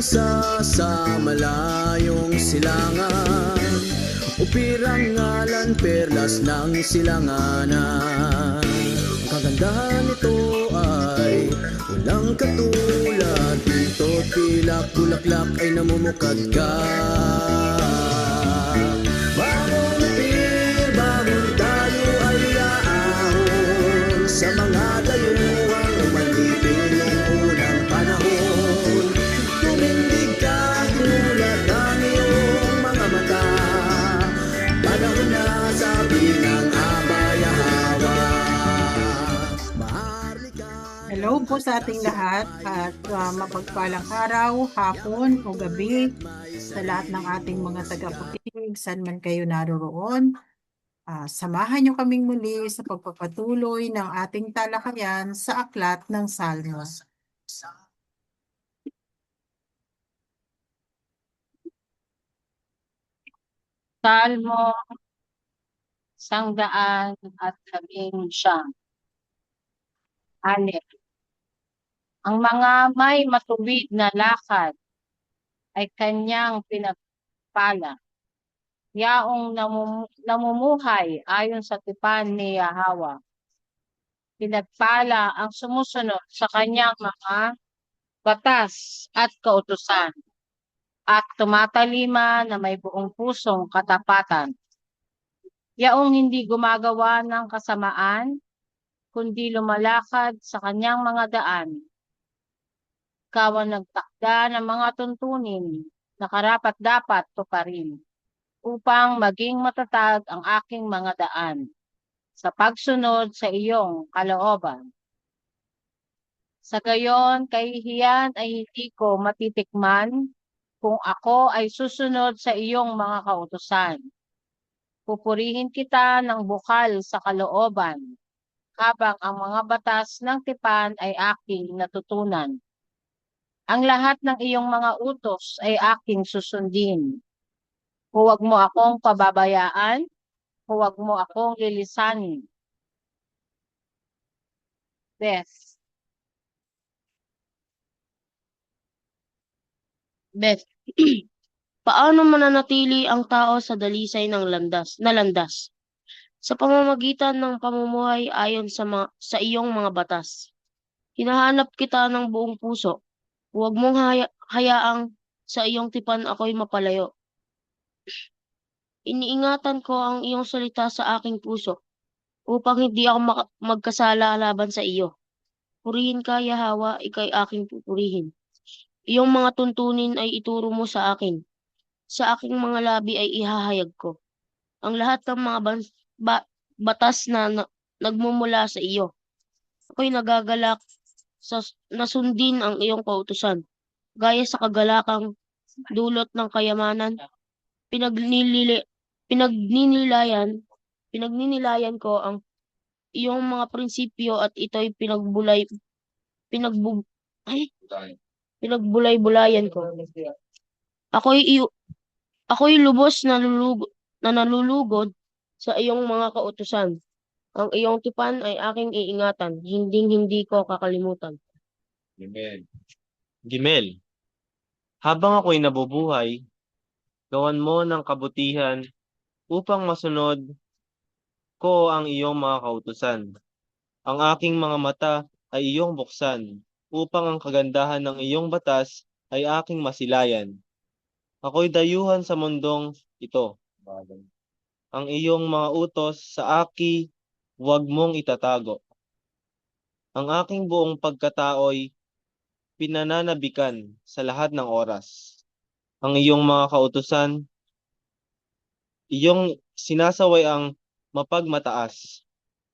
bansa sa malayong silangan, upirang ngalan perlas ng silanganan. Ang kagandahan nito ay walang katulad, dito't pilak bulaklak ay namumukad ka. Bangon upir, bangon tayo ay aahon sa mga dayuhang umalipin noong unang panahon. Tumindig ka, inulat ang iyong mga mata, panahon na sabi ng Abay-Hawa. Hello po sa ating lahat at mapagpalang araw, hapon o gabi sa lahat ng ating mga tagapakinig, saan man kayo naroroon. Samahan niyo kaming muli sa pagpapatuloy ng ating talakayan sa Aklat ng Salmo. Salmo 119. Alef. Ang mga may matuwid na lakad ay kanyang pinagpala. Yaong namumuhay ayon sa tipan ni Yahweh. Pinagpala ang sumusunod sa kanyang mga batas at kautusan, at tumatalima na may buong pusong katapatan. Yaong hindi gumagawa ng kasamaan, kundi lumalakad sa kanyang mga daan. Ikaw ang nagtakda ng mga tuntunin na karapat-dapat tuparin, upang maging matatag ang aking mga daan sa pagsunod sa iyong kalooban. Sa gayon, kahihiyan ay hindi ko matitikman kung ako ay susunod sa iyong mga kautusan. Pupurihin kita ng bukal sa kalooban, habang ang mga batas ng tipan ay aking natutunan. Ang lahat ng iyong mga utos ay aking susundin. Huwag mo akong pababayaan, huwag mo akong lilisanin. Beth. Paano mananatili ang tao sa dalisay ng landas? Sa pamamagitan ng pamumuhay ayon sa iyong mga batas. Hinahanap kita ng buong puso. Huwag mong hayaang sa iyong tipan ako'y mapalayo. Iniingatan ko ang iyong salita sa aking puso, upang hindi ako magkasala laban sa iyo. Purihin ka, Yahweh, ika'y aking pupurihin. Iyong mga tuntunin ay ituro mo sa akin. Sa aking mga labi ay ihahayag ko ang lahat ng mga batas na nagmumula sa iyo. Ako'y nagagalak na sundin ang iyong kautusan. Gaya sa kagalakang dulot ng kayamanan, pinagninilayan ko ang iyong mga prinsipyo, at ito'y pinagbulay-bulayan ko. Ako'y lubos na nalulugod sa iyong mga kautusan. Ang iyong tipan ay aking iingatan, hindi ko kakalimutan. Gimel. Habang ako'y nabubuhay, gawan mo ng kabutihan upang masunod ko ang iyong mga kautusan. Ang aking mga mata ay iyong buksan, upang ang kagandahan ng iyong batas ay aking masilayan. Ako'y dayuhan sa mundong ito. Ang iyong mga utos sa huwag mong itatago. Ang aking buong pagkatao'y pinananabikan sa lahat ng oras. Ang iyong mga kautusan, iyong sinasaway ang mapagmataas.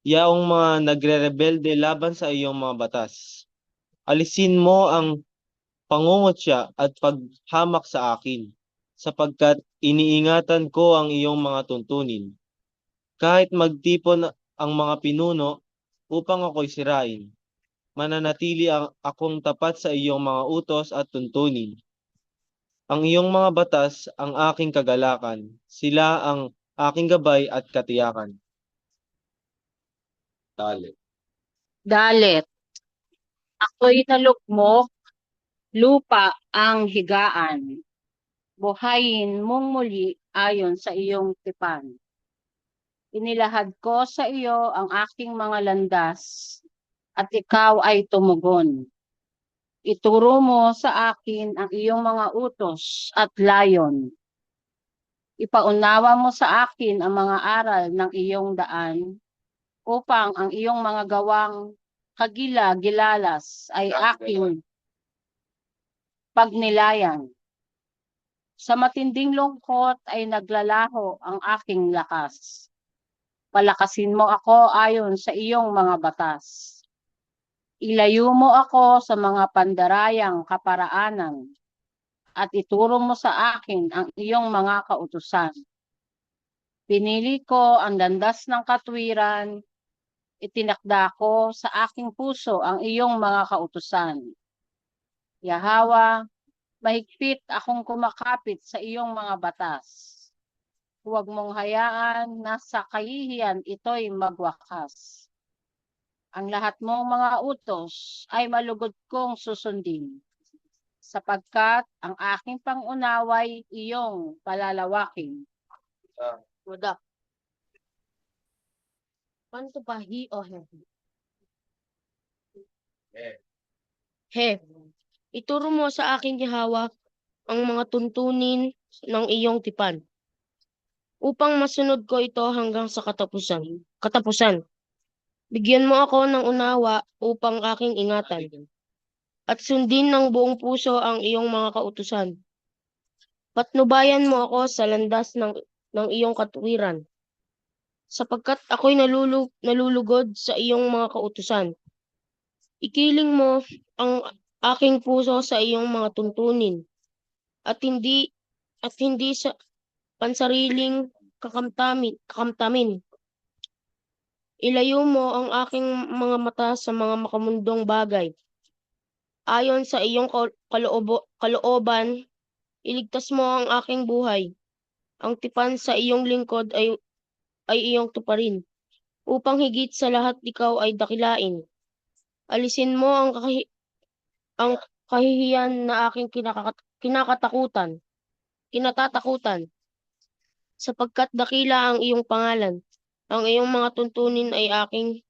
Yaong mga nagre-rebelde laban sa iyong mga batas. Alisin mo ang pangungutya at paghamak sa akin, sapagkat iniingatan ko ang iyong mga tuntunin. Kahit magtipon ang mga pinuno upang ako'y sirain, mananatili akong tapat sa iyong mga utos at tuntunin. Ang iyong mga batas ang aking kagalakan, sila ang aking gabay at katiyakan. Dalet. Ako'y nalugmok lupa ang higaan. Buhayin mong muli ayon sa iyong tipan. Inilahad ko sa iyo ang aking mga landas, at ikaw ay tumugon. Ituro mo sa akin ang iyong mga utos at layon. Ipaunawa mo sa akin ang mga aral ng iyong daan, upang ang iyong mga gawang kagila-gilalas ay aking pagnilayan. Sa matinding lungkot ay naglalaho ang aking lakas. Palakasin mo ako ayon sa iyong mga batas. Ilayo mo ako sa mga pandarayang kaparaanan, at ituro mo sa akin ang iyong mga kautusan. Pinili ko ang landas ng katwiran, itinakda ko sa aking puso ang iyong mga kautusan. Yahawa, mahigpit akong kumakapit sa iyong mga batas. Huwag mong hayaan na sa kahihiyan ito'y magwakas. Ang lahat mong mga utos ay malugod kong susundin, sapagkat ang aking pangunaway iyong palalawakin. Wada. Paano pa hi o he? He. Ituro mo sa akin, Yahawa, ang mga tuntunin ng iyong tipan, upang masunod ko ito hanggang sa katapusan. Bigyan mo ako ng unawa upang aking ingatan, at sundin ng buong puso ang iyong mga kautusan. Patnubayan mo ako sa landas ng iyong katuwiran, sapagkat ako'y nalulugod sa iyong mga kautusan. Ikiling mo ang aking puso sa iyong mga tuntunin, at hindi sa pansariling kakamtamin. Ilayo mo ang aking mga mata sa mga makamundong bagay. Ayon sa iyong kalooban, iligtas mo ang aking buhay. Ang tipan sa iyong lingkod ay iyong tuparin, upang higit sa lahat ikaw ay dakilain. Alisin mo ang kahihiyan na aking kinatatakutan, sapagkat dakila ang iyong pangalan. Ang iyong mga tuntunin ay aking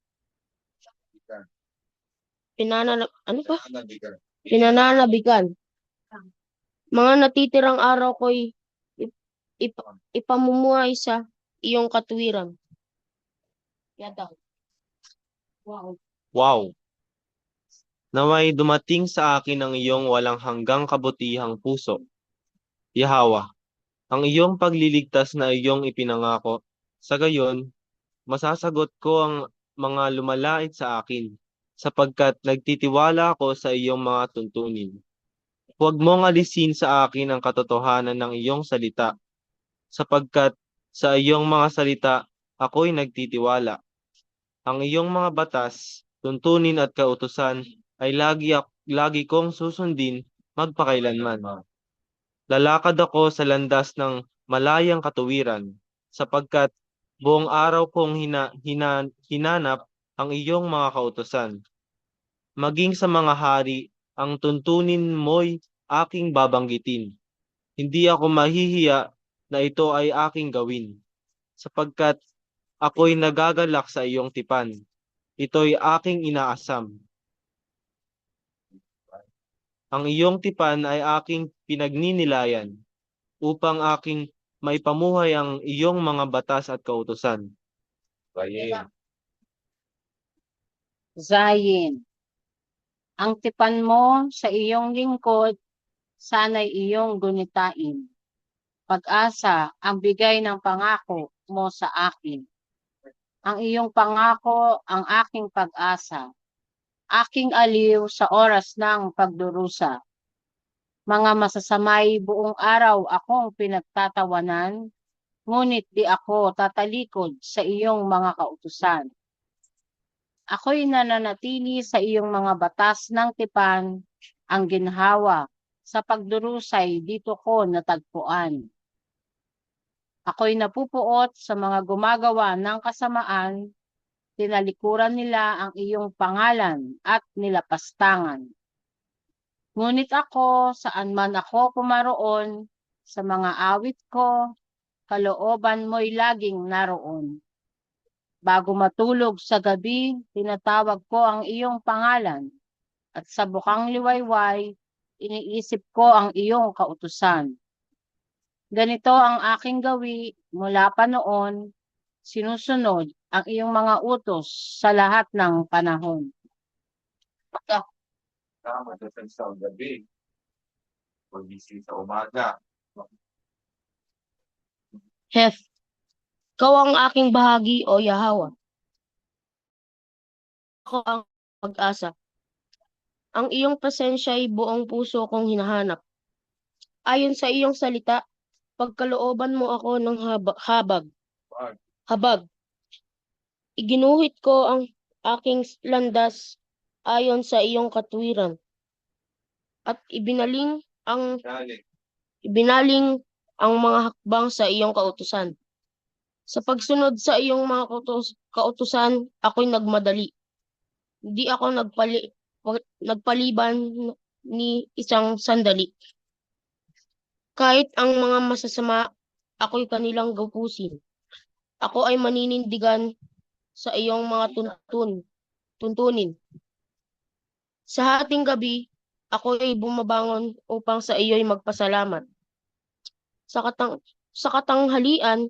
pinananabigan. Mga natitirang araw ko'y ipamumuhay sa iyong katwiran. Yata. Wow. Wow! Naway dumating sa akin ang iyong walang hanggang kabutihang puso. Yahawa, ang iyong pagliligtas na iyong ipinangako. Sa gayon, masasagot ko ang mga lumalait sa akin, sapagkat nagtitiwala ako sa iyong mga tuntunin. Huwag mong alisin sa akin ang katotohanan ng iyong salita, sapagkat sa iyong mga salita ako'y nagtitiwala. Ang iyong mga batas, tuntunin at kautusan ay lagi kong susundin magpakailanman. Lalakad ako sa landas ng malayang katuwiran, sapagkat buong araw kong hinanap ang iyong mga kautusan. Maging sa mga hari, ang tuntunin mo'y aking babanggitin. Hindi ako mahihiya na ito ay aking gawin, sapagkat ako'y nagagalak sa iyong tipan. Ito'y aking inaasam. Ang iyong tipan ay aking pinagninilayan, upang aking maipamuhay ang iyong mga batas at kautusan. Zayin, ang tipan mo sa iyong lingkod, sana'y iyong gunitain. Pag-asa ang bigay ng pangako mo sa akin. Ang iyong pangako ang aking pag-asa, aking aliw sa oras ng pagdurusa. Mga masasamay buong araw akong pinagtatawanan, ngunit di ako tatalikod sa iyong mga kautusan. Ako'y nananatili sa iyong mga batas ng tipan, ang ginhawa sa pagdurusay dito ko natagpuan. Ako'y napupuot sa mga gumagawa ng kasamaan, tinalikuran nila ang iyong pangalan at nilapastangan. Ngunit ako, saan man ako pumaroon, sa mga awit ko, kalooban mo'y laging naroon. Bago matulog sa gabi, tinatawag ko ang iyong pangalan, at sa bukang liwayway, iniisip ko ang iyong kautusan. Ganito ang aking gawi mula pa noon, sinusunod ang iyong mga utos sa lahat ng panahon. Tama sa gabi. Pagising sa umaga. Hef, ikaw ang aking bahagi, O Yahweh. Ako ang pag-asa. Ang iyong presensya ay buong puso kong hinahanap. Ayon sa iyong salita, pagkalooban mo ako ng habag. Iginuhit ko ang aking landas ayon sa iyong katwiran. At ibinaling ang mga hakbang sa iyong kautusan. Sa pagsunod sa iyong mga kautusan, ako'y nagmadali. Hindi ako nagpaliban ni isang sandali. Kahit ang mga masasama, ako'y kanilang gapusin. Ako ay maninindigan sa iyong mga tuntunin. Sa hating gabi, ako ay bumabangon upang sa iyo'y magpasalamat. Sa katanghalian,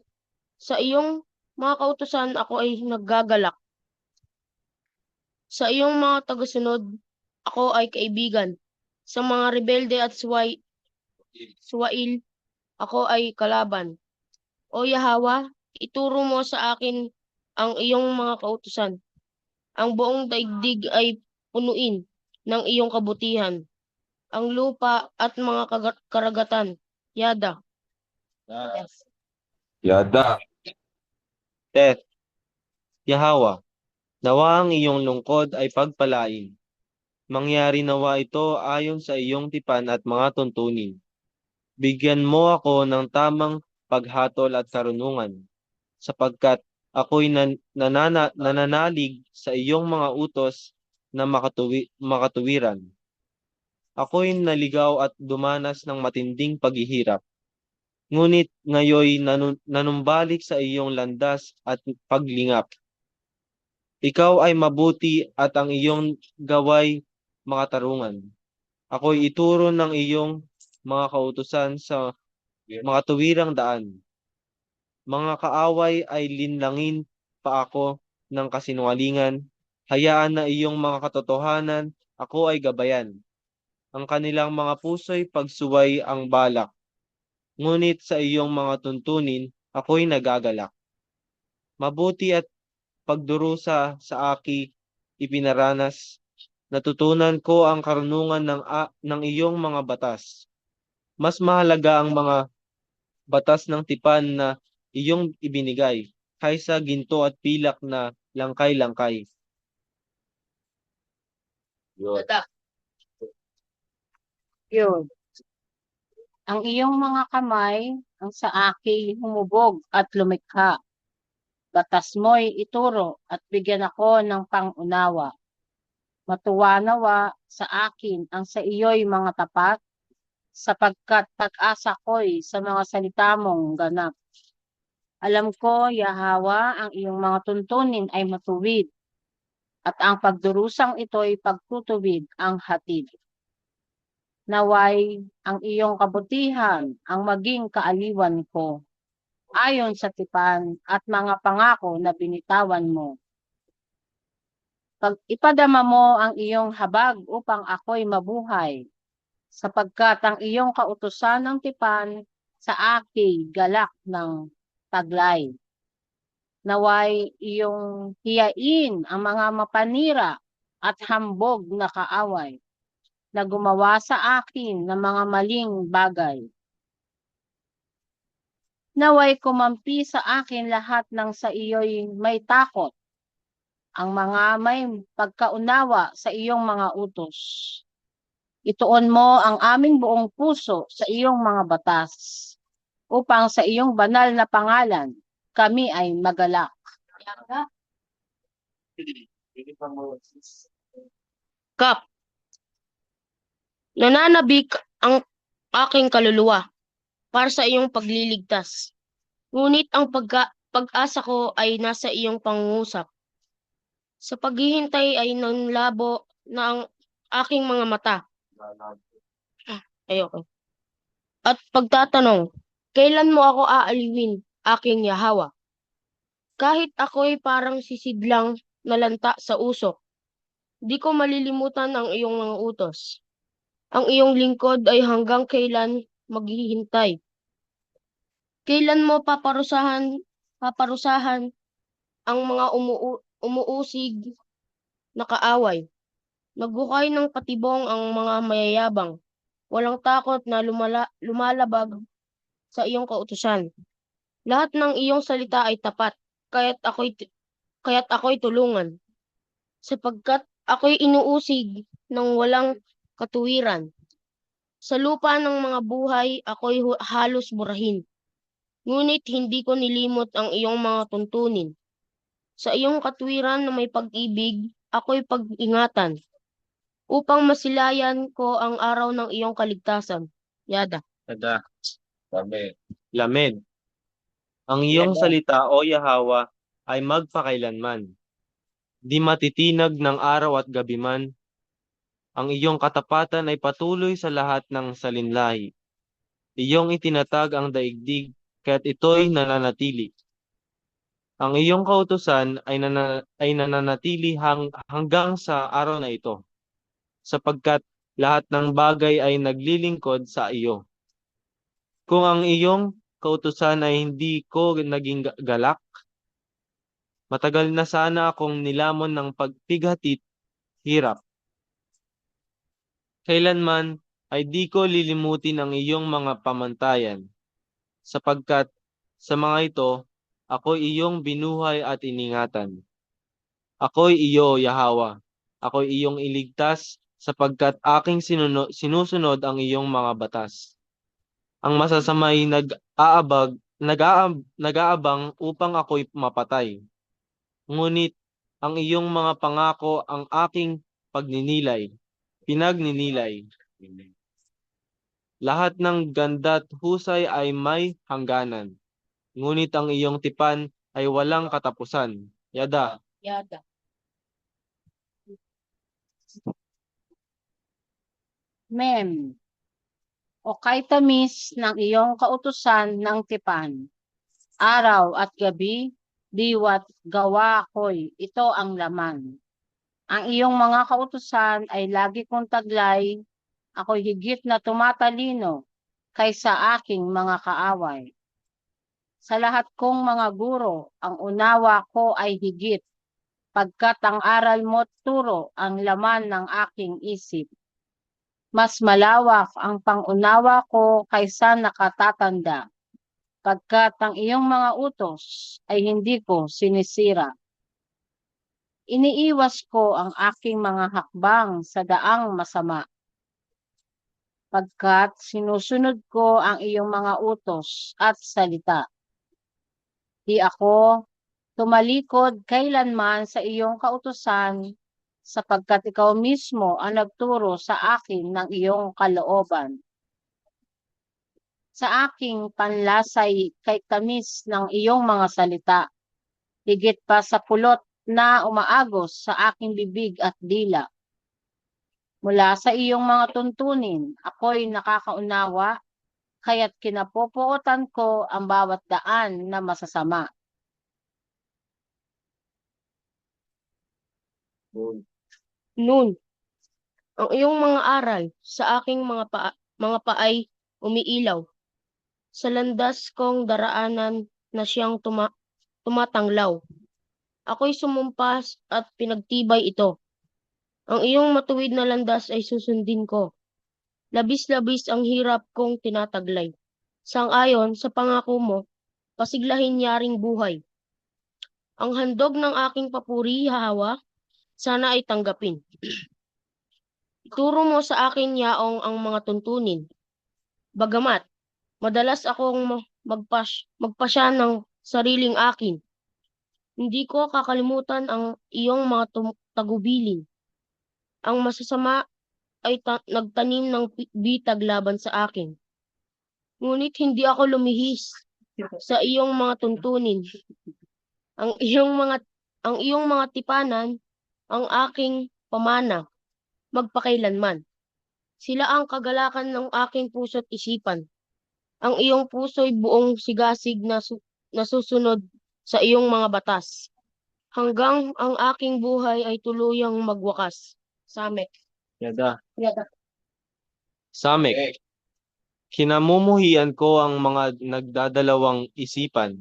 sa iyong mga kautusan ako ay naggagalak. Sa iyong mga tagasunod, ako ay kaibigan. Sa mga rebelde at suwail, ako ay kalaban. O Yahweh, ituro mo sa akin ang iyong mga kautusan. Ang buong daigdig ay punuin ng iyong kabutihan. Ang lupa at mga karagatan. Yada. Yada. Teth, Yahweh, nawa ang iyong lungkod ay pagpalain. Mangyari nawa ito ayon sa iyong tipan at mga tuntunin. Bigyan mo ako ng tamang paghatol at karunungan, sapagkat ako'y nananalig sa iyong mga utos na makatuwiran. Ako'y naligaw at dumanas ng matinding paghihirap. Ngunit ngayoy nanumbalik sa iyong landas at paglingap. Ikaw ay mabuti at ang iyong gaway makatarungan. Ako'y ituro ng iyong mga kautusan sa mga tuwirang daan. Mga kaaway ay linlangin pa ako ng kasinungalingan. Hayaan na iyong mga katotohanan, ako ay gabayan. Ang kanilang mga puso'y pagsuway ang balak. Ngunit sa iyong mga tuntunin, ako'y nagagalak. Mabuti at pagdurusa sa aki ipinaranas. Natutunan ko ang karunungan ng iyong mga batas. Mas mahalaga ang mga batas ng tipan na iyong ibinigay kaysa ginto at pilak na langkay-langkay. Yun. Ang iyong mga kamay ang sa akin humubog at lumikha. Batas mo'y ituro at bigyan ako ng pangunawa. Matuwa nawa sa akin ang sa iyo'y mga tapat, sapagkat pag-asa ko'y sa mga salita mong ganap. Alam ko, Yahweh, ang iyong mga tuntunin ay matuwid, at ang pagdurusang ito'y pagtutuwid ang hatid. Naway ang iyong kabutihan ang maging kaaliwan ko, ayon sa tipan at mga pangako na binitawan mo. Pag ipadama mo ang iyong habag upang ako'y mabuhay, sapagkat ang iyong kautusan ng tipan sa akin galak ng taglay. Naway iyong hiyain ang mga mapanira at hambog na kaaway na gumawa sa akin ng mga maling bagay. Naway kumampi sa akin lahat ng sa iyo'y may takot, ang mga may pagkaunawa sa iyong mga utos. Ituon mo ang aming buong puso sa iyong mga batas, upang sa iyong banal na pangalan, kami ay magalak. Kap, Nananabik ang aking kaluluwa para sa iyong pagliligtas. Ngunit ang pag-asa ko ay nasa iyong pangungusap. Sa paghihintay ay nanlabo na ang aking mga mata. Ayoko. At pagtatanong, kailan mo ako aaliwin, aking Yahawa? Kahit ako'y parang sisidlang nalanta sa usok, di ko malilimutan ang iyong mga utos. Ang iyong lingkod ay hanggang kailan maghihintay. Kailan mo paparusahan ang mga umuusig na kaaway. Naghukay ng patibong ang mga mayayabang. Walang takot na lumalabag sa iyong kautusan. Lahat ng iyong salita ay tapat, kaya't ako'y tulungan. Sapagkat ako'y inuusig ng walang katuwiran. Sa lupa ng mga buhay, ako'y halos burahin. Ngunit hindi ko nilimot ang iyong mga tuntunin. Sa iyong katwiran na may pag-ibig, ako'y pag-ingatan, upang masilayan ko ang araw ng iyong kaligtasan. Yada. Tada. Lamed. Ang iyong salita, O Yahawa, ay magpakailanman. Di matitinag ng araw at gabi man. Ang iyong katapatan ay patuloy sa lahat ng salinlahi. Iyong itinatag ang daigdig, kaya't ito'y nananatili. Ang iyong kautusan ay nananatili hanggang sa araw na ito, sapagkat lahat ng bagay ay naglilingkod sa iyo. Kung ang iyong kautusan ay hindi ko naging galak, matagal na sana akong nilamon ng pagpighatit, hirap. Kailanman ay di ko lilimutin ang iyong mga pamantayan, sapagkat sa mga ito, ako'y iyong binuhay at iningatan. Ako'y iyo, Yahawa. Ako'y iyong iligtas, sapagkat aking sinusunod ang iyong mga batas. Ang masasamay nag-aabang upang ako'y mapatay. Ngunit ang iyong mga pangako ang aking pinagninilay. Lahat ng ganda't husay ay may hangganan. Ngunit ang iyong tipan ay walang katapusan. Yada. Yada. Mem. O kay tamis ng iyong kautusan ng tipan. Araw at gabi, diwa't gawa ko'y ito ang laman. Ang iyong mga kautusan ay lagi kong taglay, ako'y higit na tumatalino kaysa aking mga kaaway. Sa lahat kong mga guro, ang unawa ko ay higit, pagkat ang aral mo't turo ang laman ng aking isip. Mas malawak ang pangunawa ko kaysa nakatatanda, pagkat ang iyong mga utos ay hindi ko sinisira. Iniiwas ko ang aking mga hakbang sa daang masama, pagkat sinusunod ko ang iyong mga utos at salita. Di ako tumalikod kailanman sa iyong kautusan, sapagkat ikaw mismo ang nagturo sa akin ng iyong kalooban. Sa aking panlasay kay tamis ng iyong mga salita, higit pa sa pulot na umaagos sa aking bibig at dila. Mula sa iyong mga tuntunin, ako'y nakakaunawa, kaya't kinapupuotan ko ang bawat daan na masasama. Nun, ang iyong mga aral sa aking mga paay umiilaw. Sa landas kong daraanan na siyang tumatanglaw. Ako'y sumumpas at pinagtibay ito. Ang iyong matuwid na landas ay susundin ko. Labis-labis ang hirap kong tinataglay. Sang-ayon sa pangako mo, pasiglahin yaring buhay. Ang handog ng aking papuri, Yahawa, sana ay tanggapin. Ituro mo sa akin yaong ang mga tuntunin. Bagamat, madalas akong magpasya ng sariling akin. Hindi ko kakalimutan ang iyong mga tagubilin. Ang masasama ay nagtanim ng bitag laban sa akin. Ngunit hindi ako lumihis sa iyong mga tuntunin. Ang iyong mga tipanan, ang aking pamana, magpakailanman. Sila ang kagalakan ng aking puso't isipan. Ang iyong puso'y buong sigasig na nasusunod sa iyong mga batas, hanggang ang aking buhay ay tuluyang magwakas. Samek. Yada. Yada. Samek. Kinamumuhian ko ang mga nagdadalawang isipan,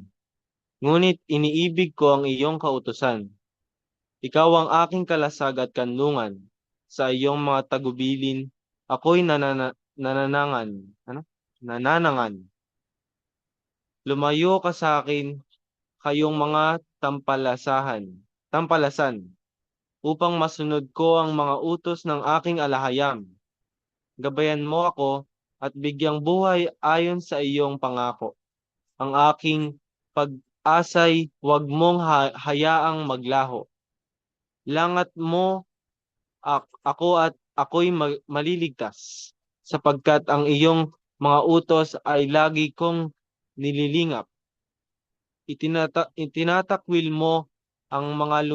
ngunit iniibig ko ang iyong kautusan. Ikaw ang aking kalasag at kanlungan. Sa iyong mga tagubilin, ako'y nananangan. Nananangan. Lumayo ka sa akin, kayong mga tampalasan, upang masunod ko ang mga utos ng aking alahayam. Gabayan mo ako at bigyang buhay ayon sa iyong pangako. Ang aking pag-asay huwag mong hayaang maglaho. Langat mo ako at ako'y maliligtas, sapagkat ang iyong mga utos ay lagi kong nililingap. Itinatakwil mo ang mga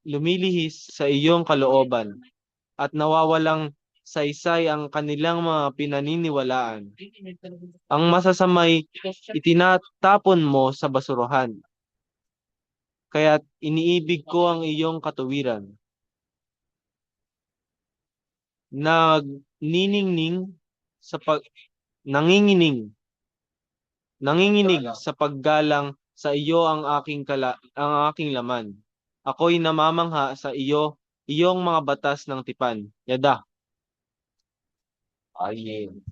lumilihis sa iyong kalooban, at nawawalang saysay ang kanilang mga pinaniniwalaan. Ang masasamay itinatapon mo sa basurahan, kaya't iniibig ko ang iyong katuwiran. Nanginginig sa paggalang sa iyo ang aking laman. Ako'y namamangha sa iyong mga batas ng tipan. Yada. Ayin.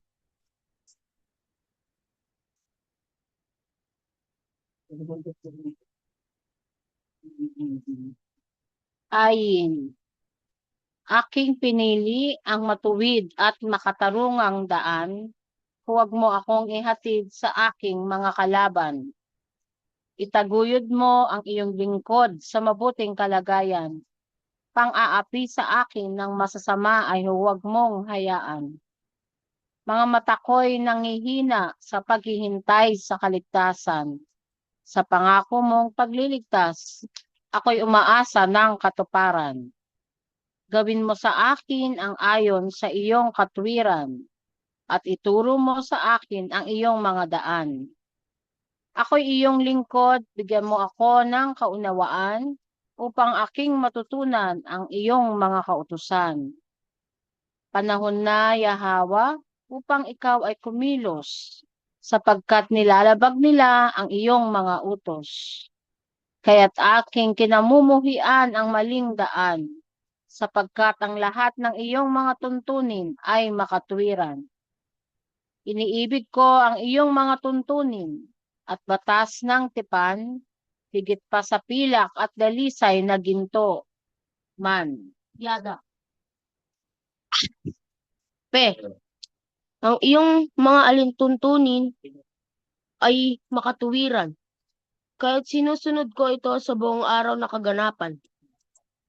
Ayin. Aking pinili ang matuwid at makatarungang daan. Huwag mo akong ihatid sa aking mga kalaban. Itaguyod mo ang iyong lingkod sa mabuting kalagayan. Pang-aapi sa akin ng masasama ay huwag mong hayaan. Mga mata ko'y nangihina sa paghihintay sa kaligtasan. Sa pangako mong pagliligtas, ako'y umaasa ng katuparan. Gawin mo sa akin ang ayon sa iyong katwiran, at ituro mo sa akin ang iyong mga daan. Ako'y iyong lingkod, bigyan mo ako ng kaunawaan, upang aking matutunan ang iyong mga kautusan. Panahon na, Yahawa, upang ikaw ay kumilos, sapagkat nilalabag nila ang iyong mga utos. Kaya't aking kinamumuhian ang maling daan, sapagkat ang lahat ng iyong mga tuntunin ay makatwiran. Iniibig ko ang iyong mga tuntunin at batas ng tipan, higit pa sa pilak at dalisay na ginto man. Yada. Ang iyong mga alintuntunin ay makatuwiran, kahit sinusunod ko ito sa buong araw na kaganapan.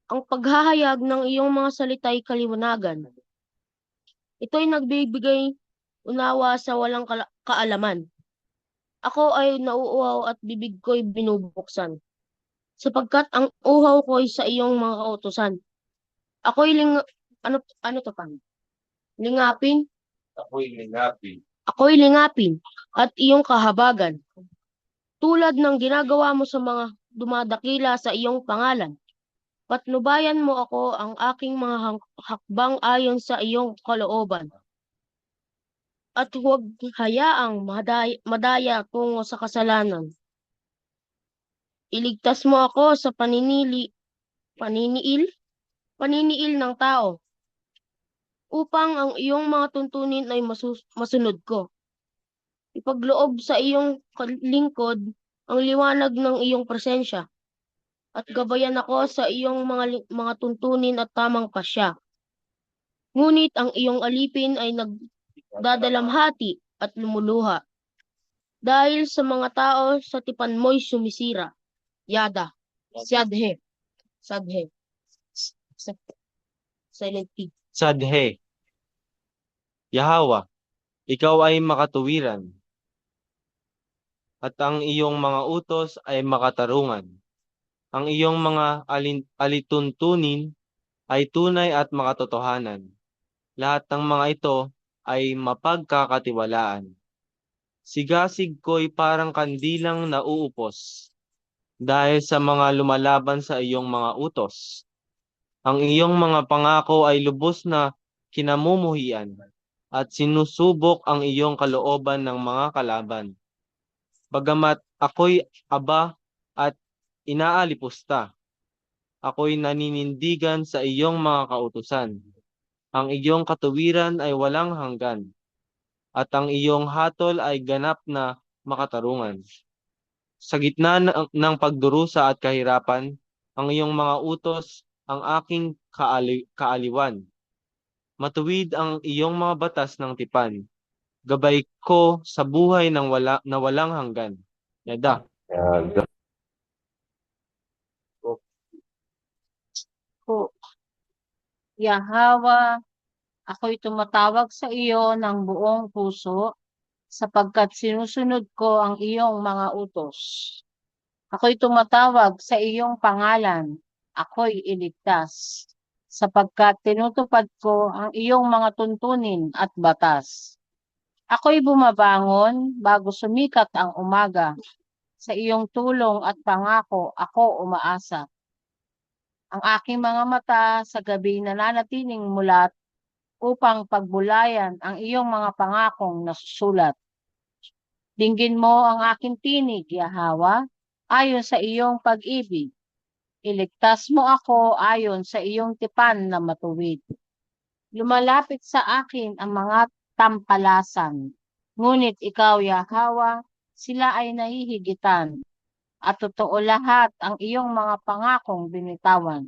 Ang paghahayag ng iyong mga salita'y kaliwanagan. Ito'y nagbibigay unawa sa walang kaalaman. Ako ay nauuhaw at bibig ko'y binubuksan, sapagkat ang uhaw ko'y sa iyong mga kautusan. Ako'y lingapin? Ako'y lingapin at iyong kahabagan, tulad ng ginagawa mo sa mga dumadakila sa iyong pangalan. Patnubayan mo ako ang aking mga hakbang ayon sa iyong kalooban. At huwag hayaang madaya tungo sa kasalanan. Iligtas mo ako sa paniniil ng tao, upang ang iyong mga tuntunin ay masunod ko. Ipagloob sa iyong lingkod ang liwanag ng iyong presensya, at gabayan ako sa iyong mga tuntunin at tamang pasya. Ngunit ang iyong alipin ay nagdadalamhati at lumuluha, dahil sa mga tao sa tipan mo'y sumisira. Yada. Sadhe. Silent T. Sadhe. Yahawa, ikaw ay makatuwiran, at ang iyong mga utos ay makatarungan. Ang iyong mga alituntunin ay tunay at makatotohanan. Lahat ng mga ito ay mapagkakatiwalaan. Sigasig ko'y parang kandilang nauupos dahil sa mga lumalaban sa iyong mga utos. Ang iyong mga pangako ay lubos na kinamumuhian at sinusubok ang iyong kalooban ng mga kalaban. Bagamat ako'y aba at inaalipusta, ako'y naninindigan sa iyong mga kautusan. Ang iyong katuwiran ay walang hanggan, at ang iyong hatol ay ganap na makatarungan. Sa gitna ng pagdurusa at kahirapan, ang iyong mga utos ang aking kaaliwan. Matuwid ang iyong mga batas ng tipan. Gabay ko sa buhay na walang hanggan. Yada. Po, Yahawa, ako'y tumatawag sa iyo ng buong puso sapagkat sinusunod ko ang iyong mga utos. Ako'y tumatawag sa iyong pangalan, ako'y iligtas, sapagkat tinutupad ko ang iyong mga tuntunin at batas. Ako'y bumabangon bago sumikat ang umaga. Sa iyong tulong at pangako ako umaasa. Ang aking mga mata sa gabi nananatiling mulat upang pagbulayan ang iyong mga pangakong nasusulat. Dinggin mo ang aking tinig, Yahawa, ayon sa iyong pag-ibig. Iligtas mo ako ayon sa iyong tipan na matuwid. Lumalapit sa akin ang mga tampalasan. Ngunit ikaw, Yahawa, sila ay nahihigitan. At totoo lahat ang iyong mga pangakong binitawan.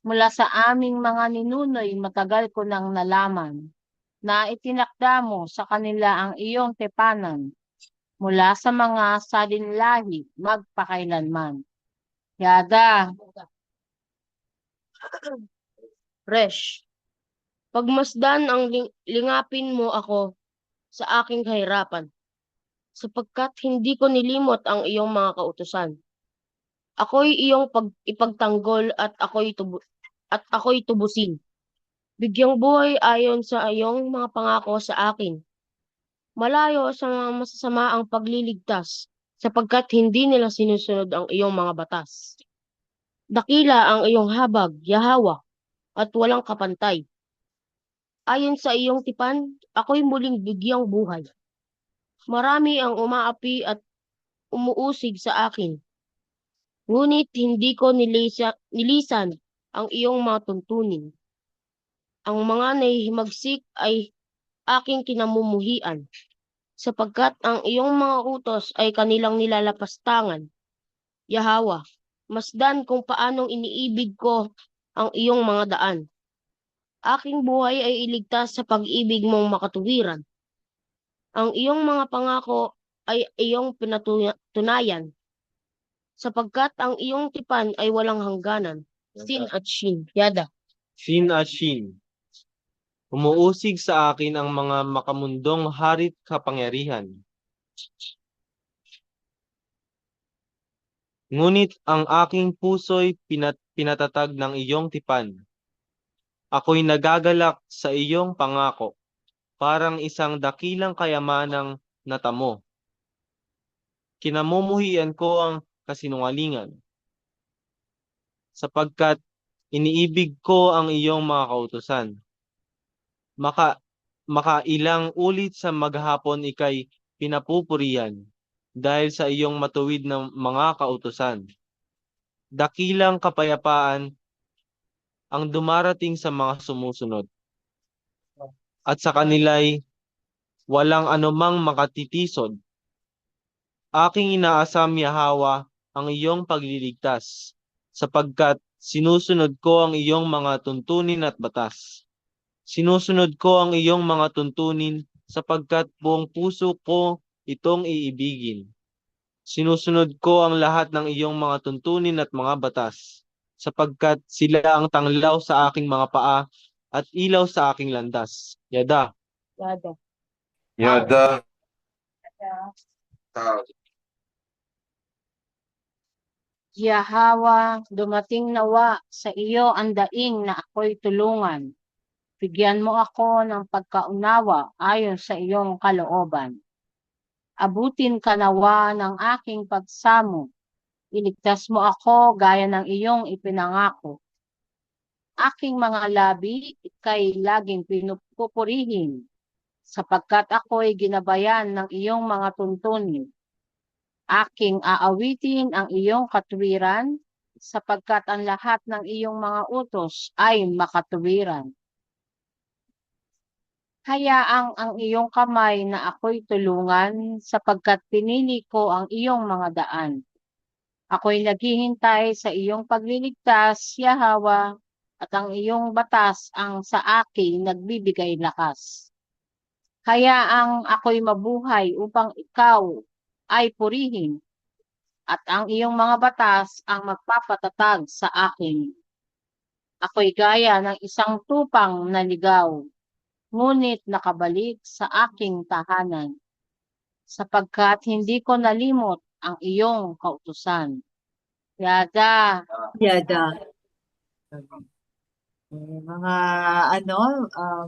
Mula sa aming mga ninunoy matagal ko nang nalaman na itinakda mo sa kanila ang iyong tepanan mula sa mga salinlahi magpakailanman. Yada, Resh, pagmasdan ang lingapin mo ako sa aking kahirapan, sapagkat hindi ko nilimot ang iyong mga kautusan. Ako'y iyong ipagtanggol at ako'y tubusin. Bigyang buhay ayon sa iyong mga pangako sa akin. Malayo sa mga masasama ang pagliligtas, sapagkat hindi nila sinusunod ang iyong mga batas. Dakila ang iyong habag, Yahawa, at walang kapantay. Ayon sa iyong tipan, ako'y muling bigyang buhay. Marami ang umaapi at umuusig sa akin. Ngunit hindi ko nilisan ang iyong mga tuntunin. Ang mga nahihimagsik ay aking kinamumuhian, sapagkat ang iyong mga utos ay kanilang nilalapastangan. Yahawa, masdan kung paanong iniibig ko ang iyong mga daan. Aking buhay ay iligtas sa pag-ibig mong makatuwiran. Ang iyong mga pangako ay iyong pinatunayan, sapagkat ang iyong tipan ay walang hangganan. Sin at Shin. Yada. Sin at Shin. Umuusig sa akin ang mga makamundong harit kapangyarihan. Ngunit ang aking puso'y pinatatag ng iyong tipan. Ako'y nagagalak sa iyong pangako, parang isang dakilang kayamanang natamo. Kinamumuhian ko ang kasinungalingan, sapagkat iniibig ko ang iyong mga kautusan. Makailang ulit sa maghapon ikay pinapupurihan dahil sa iyong matuwid na mga kautusan. Dakilang kapayapaan ang dumarating sa mga sumusunod, at sa kanila'y walang anumang makatitisod. Aking inaasam, Yahawa, ang iyong pagliligtas, sapagkat sinusunod ko ang iyong mga tuntunin at batas. Sinusunod ko ang iyong mga tuntunin sapagkat buong puso ko itong iibigin. Sinusunod ko ang lahat ng iyong mga tuntunin at mga batas, sapagkat sila ang tanglaw sa aking mga paa at ilaw sa aking landas. Yada. Yada. Yada. Yahawa, dumating nawa sa iyo ang daing na ako'y tulungan. Bigyan mo ako ng pagkaunawa ayon sa iyong kalooban. Abutin ka nawa ng aking pagsamo. Iligtas mo ako gaya ng iyong ipinangako. Aking mga labi ika'y laging pinupurihin, sapagkat ako'y ginabayan ng iyong mga tuntunin. Aking aawitin ang iyong katuwiran, sapagkat ang lahat ng iyong mga utos ay makatuwiran. Hayaang ang iyong kamay na ako'y tulungan, sapagkat pinili ko ang iyong mga daan. Ako'y naghihintay sa iyong pagliligtas, Yahawa, at ang iyong batas ang sa akin nagbibigay lakas. Hayaang ako'y mabuhay upang ikaw ay purihin, at ang iyong mga batas ang magpapatatag sa akin. Ako'y gaya ng isang tupang naligaw, ngunit nakabalik sa aking tahanan, sapagkat hindi ko nalimot ang iyong kautusan. Yada. Yada. Mga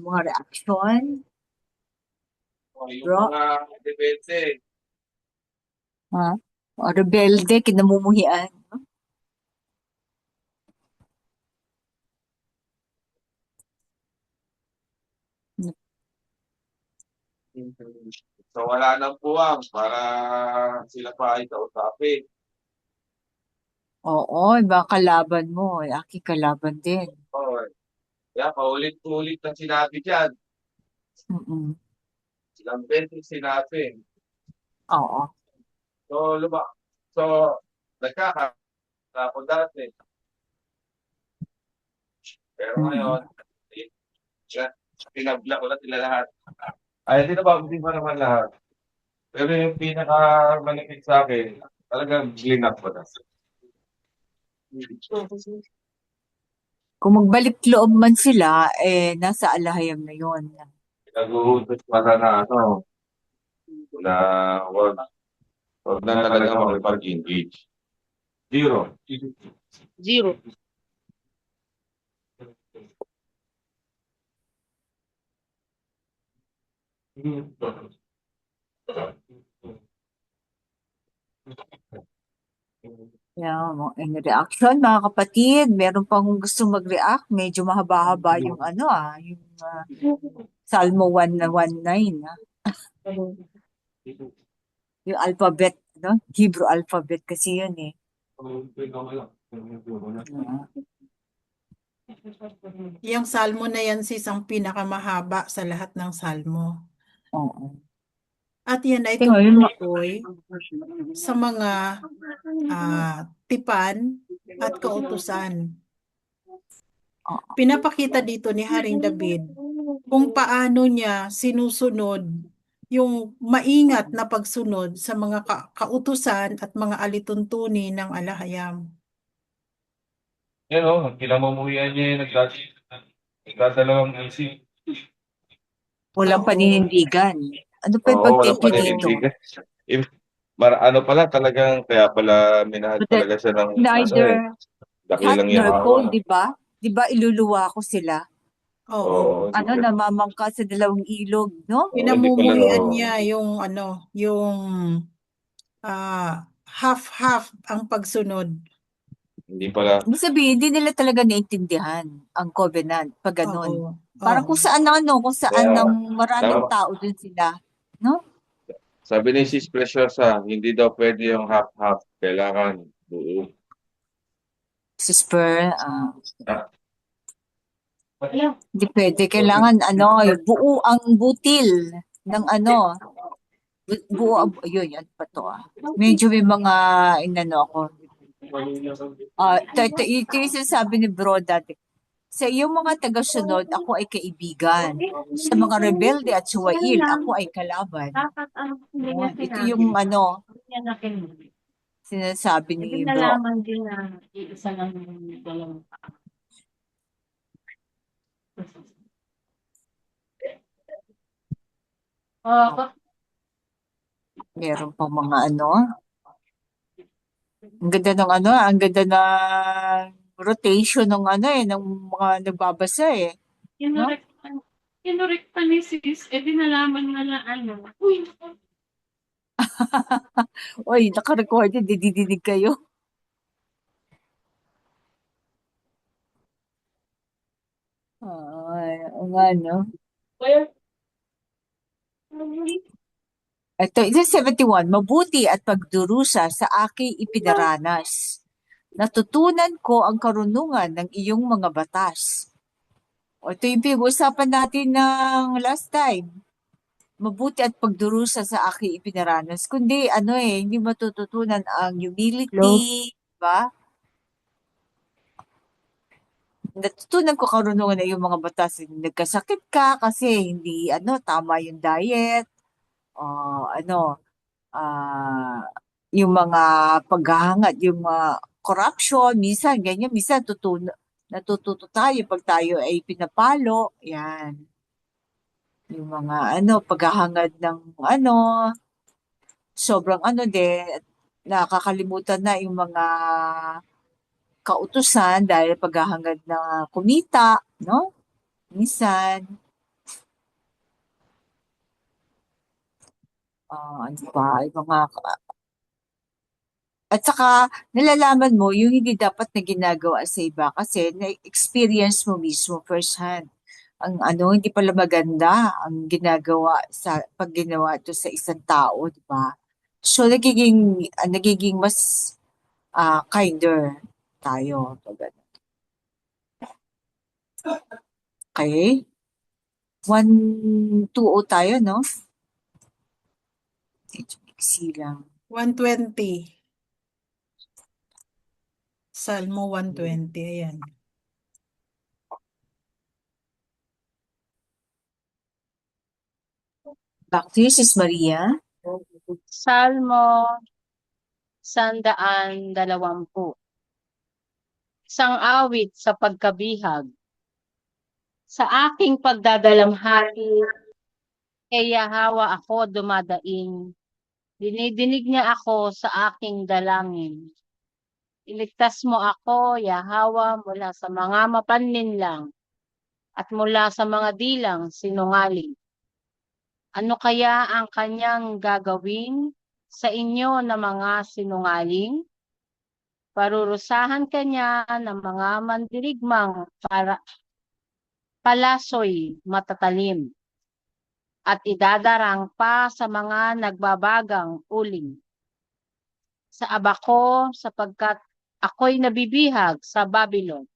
mga reaksyon. Bro? Mga rebelde, kinamumuhian. So wala nang puwang para sila pa ay kausapin. Oo, iba kalaban mo. Aki kalaban din. Oh, kaya paulit-ulit na sinabi dyan. Mm-mm. Ilang beses sinabi. Oo. So, nagkaka ako dati. Pero ngayon, pinabla ko na sila lahat. Ay, hindi pa naman lahat. Pero yung pinaka-malapit sa akin, talagang blinak ko na. Kung magbalik loob man sila, nasa alahayam na yon. Nag-uutos para na na wag na talaga makipag-engage. Zero. Zero. In reaction, mga kapatid, meron pang gusto mag-react. Medyo mahaba-haba yung yung Salmo 119. Yung alphabet, Hebrew alphabet kasi yun eh. Yung salmo na yan sis ang pinakamahaba sa lahat ng salmo. Oo. At yan ay Tingnan mo, tumutukoy sa mga tipan at kautusan. Pinapakita dito ni Haring David kung paano niya sinusunod yung maingat na pagsunod sa mga kautusan at mga alituntunin ng alahayam. Yan kinamumuhian niya yung nagdadalawang isip. walang Oo. paninindigan. Ano pa yung Walang pag-take dito? paninindigan. Ano pala talagang, kaya pala minahal But talaga siya ng neither hot dakilang nor cold, Yahawa. di ba? Di ba iluluwa ko sila? Oo. Namamangka sa dalawang ilog, no? Pinamumuhian niya yung half-half ang pagsunod. Hindi pala. Ibig sabihin, hindi nila talaga naintindihan ang covenant pag ganun. Oo. Parang Oo. kung saan Yeah. maraming Tama. tao dun sila, no? Sabi ni Sis Preciosa, hindi daw pwede yung half-half. Kailangan buo. Sister, hindi pwede. Kailangan, buo ang butil ng buo, yun pa to Medyo may mga, ako. Ito yung sinasabi ni Bro dati. Sa iyong mga tagasunod, ako ay kaibigan. Sa mga rebelde at suwail, ako ay kalaban. Ito yung sinasabi ni Bro. Nalaman din na isa lang yung dalawang Meron pang mga ano. Ang ganda ng ano, ang ganda ng rotation ng ano ng mga nagbabasa eh. No? Kinurekta ni sis, di nalaman nga na ano. Uy, Oy, naka-record yun, dididinig kayo. Ay, oo nga, no? Ito 71. Mabuti at pagdurusa sa aking ipinaranas. Natutunan ko ang karunungan ng iyong mga batas. Ito yung pinag-usapan natin ng last time. Mabuti at pagdurusa sa aking ipinaranas. Kundi hindi matututunan ang humility, ba? Natutunan ko karunungan ng iyong mga batas. Nagkasakit ka kasi hindi tama yung diet. Ah, yung mga paghahangad, yung mga corruption, minsan ganyan, minsan natututo tayo pag tayo ay pinapalo, yan. Yung mga paghahangad ng sobrang din, nakakalimutan na yung mga kautusan dahil paghahangad na kumita, no? Minsan, ano pa, yung mga at saka, nalalaman mo yung hindi dapat na ginagawa sa iba kasi na-experience mo mismo first hand. Ang hindi pala maganda ang ginagawa sa pag ginawa ito sa isang tao, di ba? So, nagiging mas kinder tayo. Okay? 120 tayo, no? Medyo iksi lang. 120. Salmo 120. Ayan. Back to you, Sis Maria. Salmo 120. Isang awit sa pagkabihag. Sa aking pagdadalamhati, kay Yahawa ako dumadaing. Dinidinig niya ako sa aking dalangin. Iligtas mo ako, Yahawa, mula sa mga mapanlinlang at mula sa mga dilang sinungaling. Ano kaya ang kanyang gagawin sa inyo na mga sinungaling? Parurusahan kanya ng mga mandirigmang palasoy matatalim at idadarang pa sa mga nagbabagang uling. Sa aba ko sapagkat ako'y nabibihag sa Babylon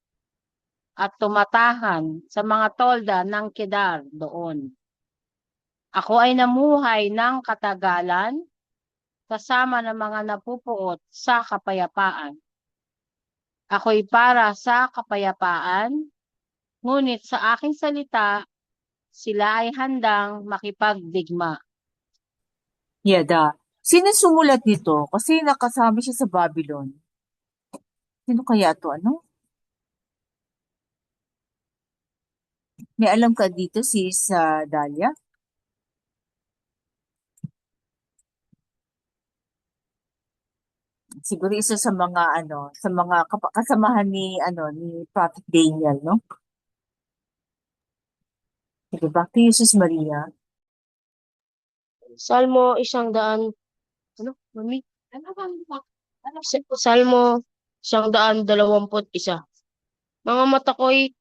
at tumatahan sa mga tolda ng Kedar doon. Ako ay namuhay ng katagalan kasama ng mga napupuot sa kapayapaan. Ako'y para sa kapayapaan, ngunit sa aking salita, sila ay handang makipagdigma. Yada. Sino sumulat nito? Kasi nakasama siya sa Babylon. Sino kaya to? May alam ka dito, Sis Dalia? Siguro isa sa mga sa mga kasamahan ni Prophet Daniel, no? Sige, back to you, Sis Maria. Salmo 100, mami? Salmo 121. Mga mata ko'y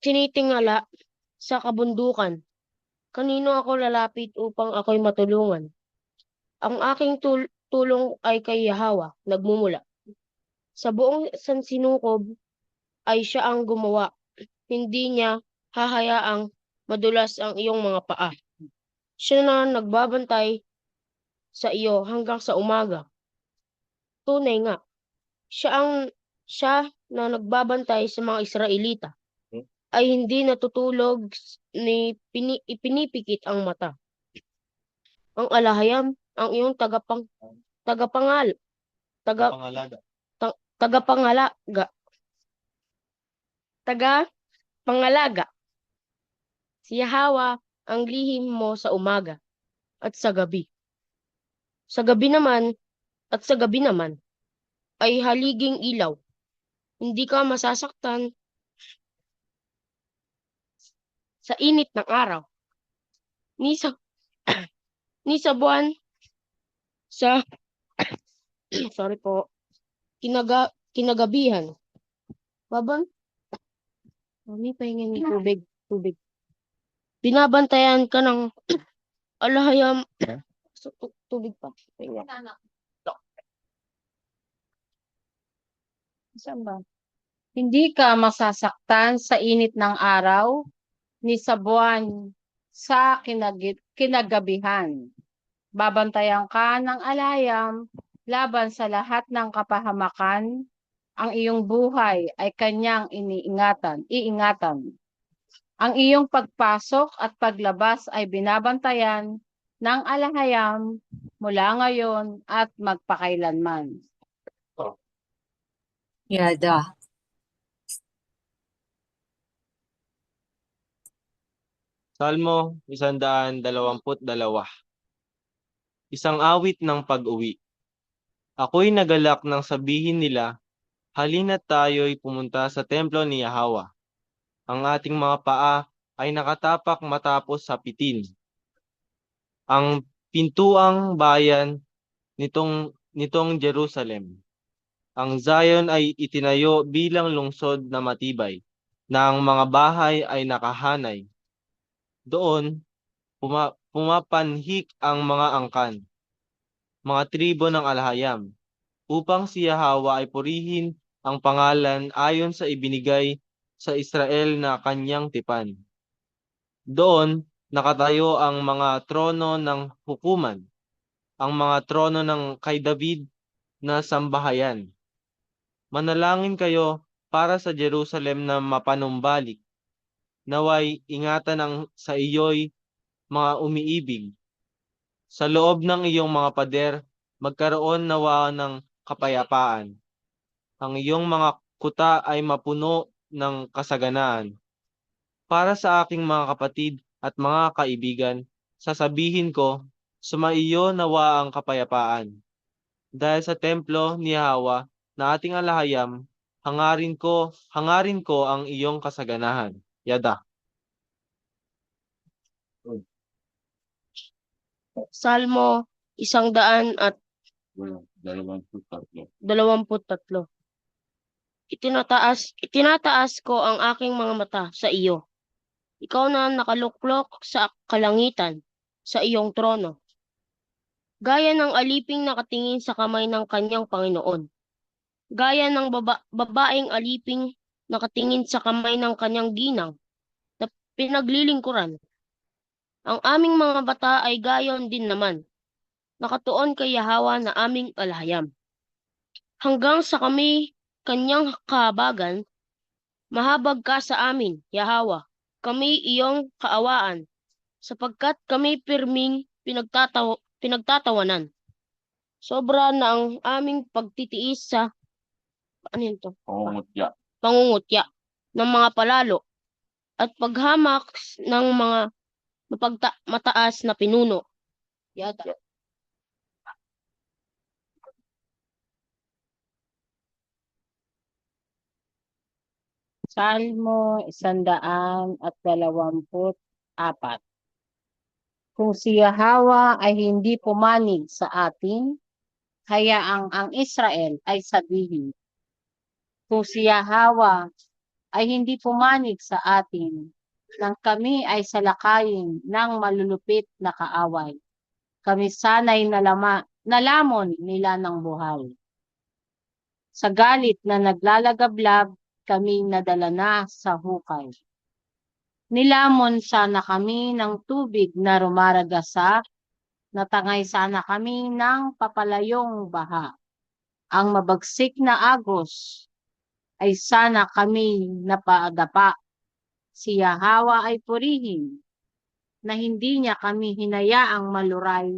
tinitingala sa kabundukan. Kanino ako lalapit upang ako'y matulungan? Ang aking tulong ay kay Yahawa, nagmumula. Sa buong sansinukob ay siya ang gumawa. Hindi niya hahayaang madulas ang iyong mga paa. Siya na nagbabantay sa iyo hanggang sa umaga. Tunay nga, siya na nagbabantay sa mga Israelita ay hindi natutulog ni ipinipikit ang mata. Ang alahayam, ang iyong tagapangalaga. Si Yahawa ang lihim mo sa umaga at sa gabi. Sa gabi naman at sa gabi naman ay haliging ilaw. Hindi ka masasaktan sa init ng araw, ni sa, ni sa buwan, sa, sorry po, kinagabihan. Baban, mami, pahingin ng tubig. Binabantayan ka ng alahayam, tubig pa. Pahinga. Saan ba? Hindi ka masasaktan sa init ng araw, ni sa buwan sa kinagabihan. Babantayan ka ng alayam laban sa lahat ng kapahamakan. Ang iyong buhay ay kanyang iingatan. Ang iyong pagpasok at paglabas ay binabantayan ng alahayam mula ngayon at magpakailanman. Yada. Salmo 122. Isang awit ng pag-uwi. Ako'y nagalak nang sabihin nila, halina't tayo'y pumunta sa templo ni Yahweh. Ang ating mga paa ay nakatapak matapos sapitin. Ang pintuang bayan nitong Jerusalem. Ang Zion ay itinayo bilang lungsod na matibay, na ang mga bahay ay nakahanay. Doon, pumapanhik ang mga angkan, mga tribo ng alahayam, upang si Yahweh ay purihin ang pangalan ayon sa ibinigay sa Israel na kanyang tipan. Doon, nakatayo ang mga trono ng hukuman, ang mga trono ng kay David na sambahayan. Manalangin kayo para sa Jerusalem na mapanumbalik. Naway ingatan ang sa iyo'y mga umiibig. Sa loob ng iyong mga pader, magkaroon nawa ng kapayapaan. Ang iyong mga kuta ay mapuno ng kasaganaan. Para sa aking mga kapatid at mga kaibigan, sasabihin ko, sumaiyo nawa ang kapayapaan. Dahil sa templo ni Yahweh na ating alahayam, hangarin ko ang iyong kasaganahan. Yada. Salmo 123. Itinataas ko ang aking mga mata sa iyo. Ikaw na nakaluklok sa kalangitan, sa iyong trono. Gaya ng aliping nakatingin sa kamay ng kanyang Panginoon. Gaya ng babaeng aliping nakatingin sa kamay ng kanyang ginang na pinaglilingkuran. Ang aming mga bata ay gayon din naman. Nakatuon kay Yahweh na aming alahayam. Hanggang sa kami kanyang kahabagan, mahabag ka sa amin, Yahweh, kami iyong kaawaan, sapagkat kami pirming pinagtatawanan. Sobra na ang aming pagtitiis sa pangungutya ng mga palalo at paghamak ng mga mataas na pinuno. Yata. Salmo 124. Kung si Yahweh ay hindi pumanig sa atin, hayaang ang Israel ay sabihin. Kung si Yahweh ay hindi pumanig sa atin, nang kami ay salakayin ng malulupit na kaaway. Kami sana'y nalamon nila ng buhay. Sa galit na naglalagablab, kami nadala na sa hukay. Nilamon sana kami ng tubig na rumaragasa, natangay sana kami ng papalayong baha. Ang mabagsik na agos ay sana kami napadapa. Si Yahweh ay purihin, na hindi niya kami hinayaang maluray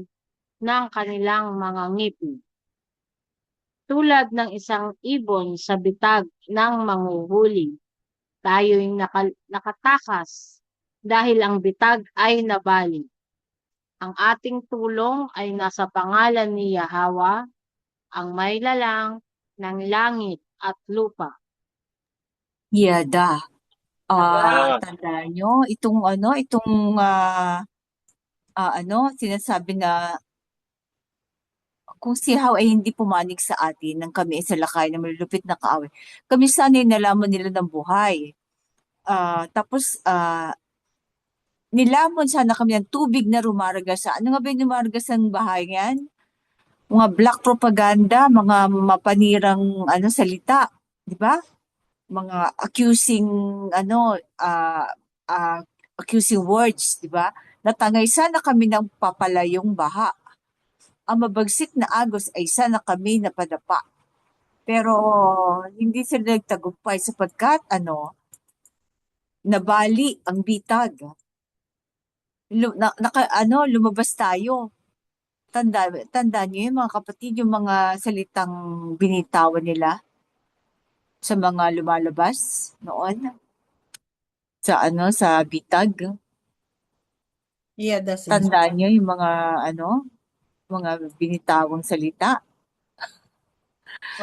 ng kanilang mga ngipin. Tulad ng isang ibon sa bitag ng manghuhuli, tayo'y nakatakas dahil ang bitag ay nabali. Ang ating tulong ay nasa pangalan ni Yahweh, ang may lalang ng langit at lupa. Yada. Ah, Tandaan nyo, sinasabi na kung si Haw ay hindi pumanig sa atin nang kami ay salakay ng malulupit na kaaway, kami sana'y nalaman nila ng buhay. Tapos, nilamon sana kami ng tubig na rumaragas sa, ano nga ba yung rumaragas ng bahay yan? Mga black propaganda, mga mapanirang salita, di ba? Mga ano, ah, ah, accusing words, di ba? Natangay sana kami ng papalayong baha. Ang mabagsik na agos ay sana kami napadapa. Pero hindi sila nagtagumpay sapagkat nabali ang bitag. Lumabas tayo. Tanda niyo yung mga kapatid, yung mga salitang binitawan nila sa mga lumalabas noon sa bitag. Yada sis. Tandaan niyo yung mga binitawang salita.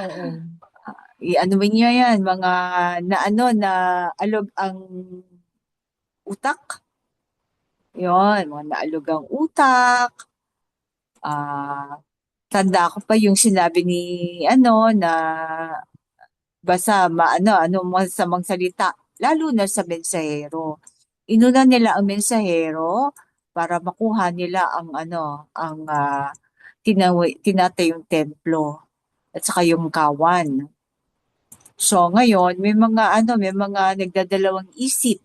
Oo. Ano ba niya yan? Mga na alog ang utak. Yon, mga naalog ang utak. Tanda ko pa yung sinabi ni na basta masamang salita, lalo na sa mensahero. Inuna nila ang mensahero para makuha nila ang tinatayong templo at saka yung kawan. So ngayon may mga nagdadalawang isip,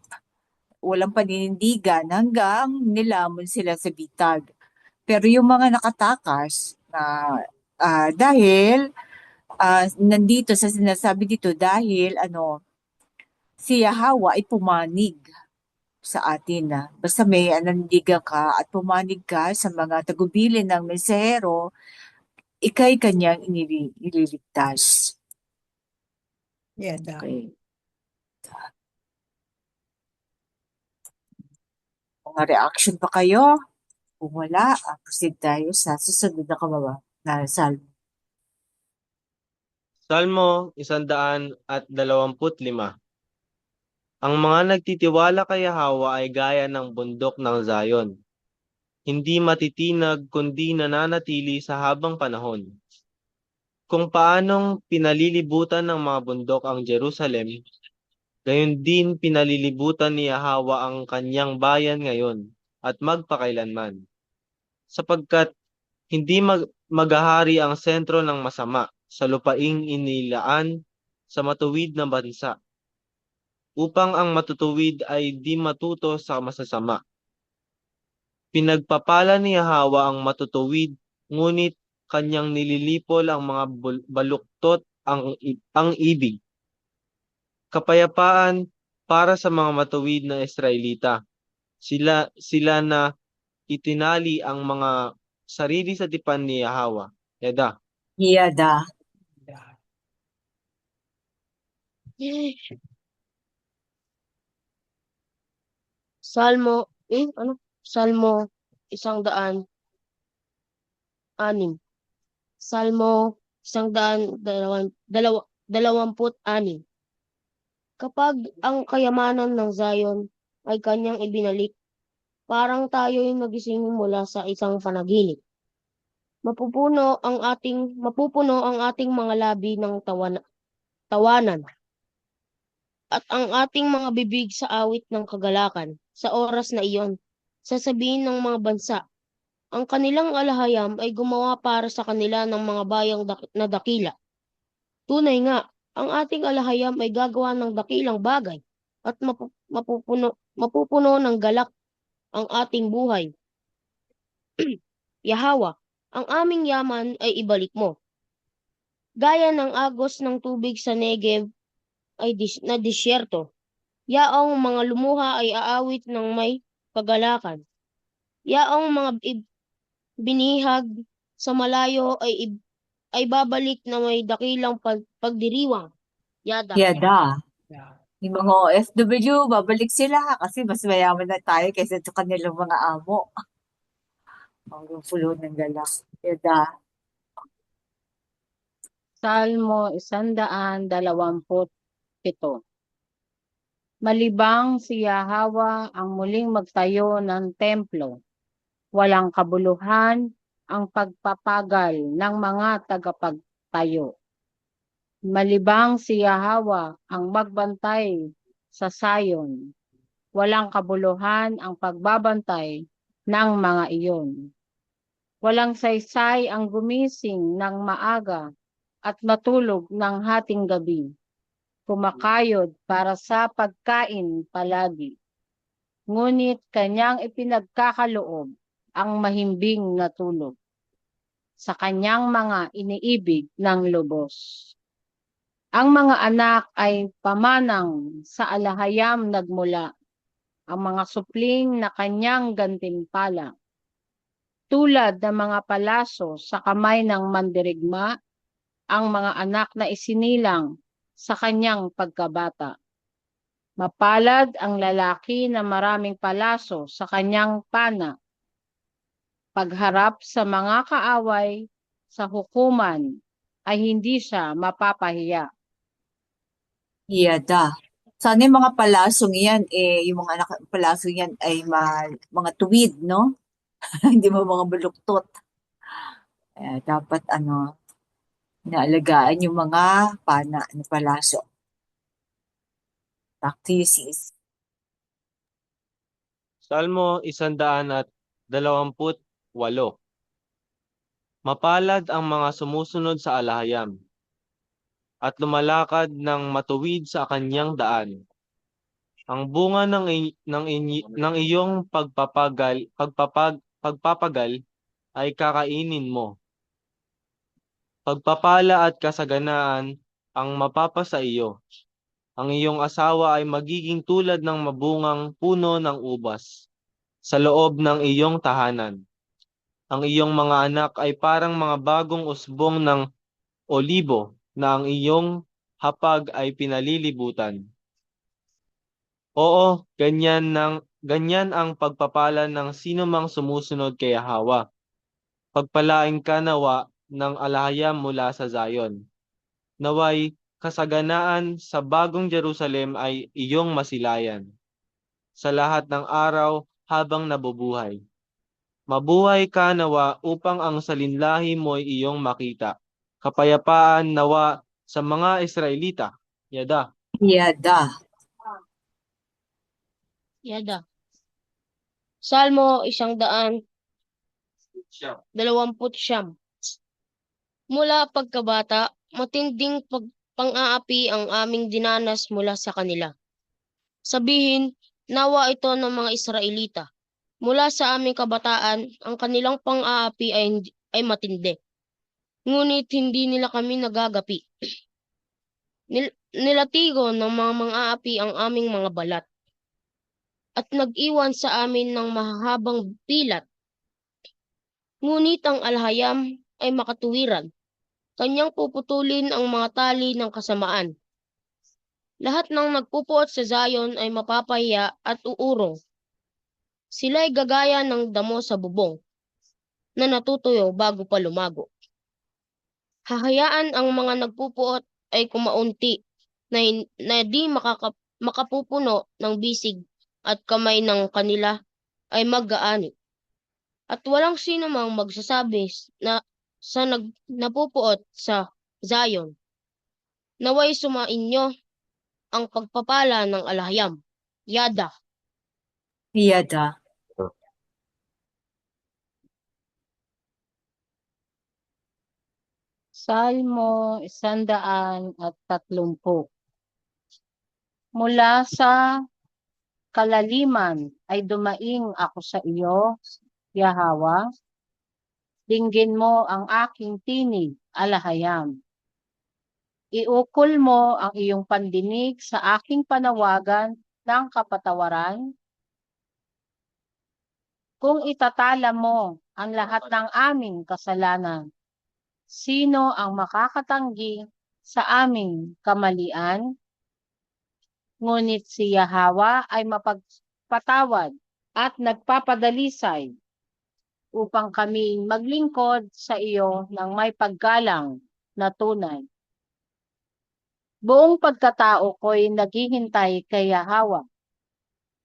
walang paninindigan hanggang nilamon sila sa bitag. Pero yung mga nakatakas dahil nandito sa sinasabi dito dahil si Yahweh ay pumanig sa atin. Basta may nandigan ka at pumanig ka sa mga tagubilin ng mensahero, ikay kanyang ililigtas. Yada. Okay. Mga reaction pa kayo? Kung wala, proceed tayo sa susunod na kababa na salmo. Salmo 125. Ang mga nagtitiwala kay Yahweh ay gaya ng bundok ng Zion, hindi matitinag kundi nananatili sa habang panahon. Kung paanong pinalilibutan ng mga bundok ang Jerusalem, gayon din pinalilibutan ni Yahweh ang kanyang bayan ngayon at magpakailanman. Sapagkat hindi maghahari ang sentro ng masama sa lupaing inilaan sa matuwid na bansa, upang ang matutuwid ay di matuto sa masasama. Pinagpapala ni Yahweh ang matutuwid, ngunit kanyang nililipol ang mga baluktot ang ibig. Kapayapaan para sa mga matuwid na Israelita. Sila na itinali ang mga sarili sa tipan ni Yahweh. Yada. Yada. Salmo 106. Salmo 126. Kapag ang kayamanan ng Zion ay kanyang ibinalik, parang tayo'y nagising mula sa isang panaginip. Mapupuno ang ating mga labi ng tawanan, at ang ating mga bibig sa awit ng kagalakan. Sa oras na iyon, sasabihin ng mga bansa, ang kanilang alahayam ay gumawa para sa kanila ng mga bayang na dakila. Tunay nga, ang ating alahayam ay gagawa ng dakilang bagay at mapupuno ng galak ang ating buhay. Yahweh, ang aming yaman ay ibalik mo. Gaya ng agos ng tubig sa Negev na disyerto, yaong mga lumuha ay aawit ng may kagalakan. Yaong mga binihag sa malayo ay babalik na may dakilang pagdiriwang. Yada. Yada. Yung mga OFW, babalik sila kasi mas mayaman na tayo kaysa sa kanilang mga amo. Ang fulo ng galak. Yada. Salmo 127. Malibang si Yahweh ang muling magtayo ng templo, walang kabuluhan ang pagpapagal ng mga tagapagtayo. Malibang si Yahweh ang magbantay sa Sayon, walang kabuluhan ang pagbabantay ng mga iyon. Walang saysay ang gumising ng maaga at matulog ng hating gabi, kumakayod para sa pagkain palagi. Ngunit kanyang ipinagkakaloob ang mahimbing na tulog sa kanyang mga iniibig ng lubos. Ang mga anak ay pamanang sa alahayam nagmula, ang mga supling na kanyang gantimpala. Tulad ng mga palaso sa kamay ng mandirigma, ang mga anak na isinilang sa kanyang pagkabata. Mapalad ang lalaki na maraming palaso sa kanyang pana. Pagharap sa mga kaaway sa hukuman ay hindi siya mapapahiya. Yada. Sana yung mga palasong yan, yung mga anak palasong yan ay mga tuwid, no? Hindi mo mga baluktot. Dapat naalagaan yung mga pana na palaso. Back to you, sis. Salmo 128. Mapalad ang mga sumusunod sa alahayam at lumalakad ng matuwid sa kanyang daan. Ang bunga ng iyong pagpapagal ay kakainin mo. Pagpapala at kasaganaan ang mapapasa iyo. Ang iyong asawa ay magiging tulad ng mabungang puno ng ubas sa loob ng iyong tahanan. Ang iyong mga anak ay parang mga bagong usbong ng olibo na ang iyong hapag ay pinalilibutan. Oo, ganyan ang pagpapala ng sinumang sumusunod kay Yahweh. Pagpalain ka nawa ng alahayam mula sa Zion. Naway kasaganaan sa bagong Jerusalem ay iyong masilayan sa lahat ng araw habang nabubuhay. Mabuhay ka nawa upang ang salinlahi mo ay iyong makita. Kapayapaan nawa sa mga Israelita. Yada. Yada. Yada. Salmo 129. Mula pagkabata, matinding pang-aapi ang aming dinanas mula sa kanila. Sabihin, nawa ito ng mga Israelita. Mula sa aming kabataan, ang kanilang pang-aapi ay matindi. Ngunit hindi nila kami nagagapi. Nilatigo ng mga mang-aapi ang aming mga balat at nag-iwan sa amin ng mahahabang pilat. Ngunit ang alhayam ay makatuwiran. Kanyang puputulin ang mga tali ng kasamaan. Lahat ng nagpupuot sa Zion ay mapapahiya at uurong. Sila'y gagaya ng damo sa bubong na natutuyo bago pa lumago. Hahayaan ang mga nagpupuot ay kumaunti na di makapupuno ng bisig at kamay ng kanila ay mag-aani. At walang sino mang magsasabi na sa napupuot sa Zion, naway sumainyo ang pagpapala ng alahayam. Yada. Yada. Salmo 130. Mula sa kalaliman ay dumaing ako sa iyo, Yahweh. Dinggin mo ang aking tinig, alahayam. Iukol mo ang iyong pandinig sa aking panawagan ng kapatawaran. Kung itatala mo ang lahat ng aming kasalanan, sino ang makakatanggi sa aming kamalian? Ngunit si Yahawa ay mapagpatawad at nagpapadalisay upang kami maglingkod sa iyo ng may paggalang na tunay. Buong pagkatao ko'y naghihintay kay Yahawa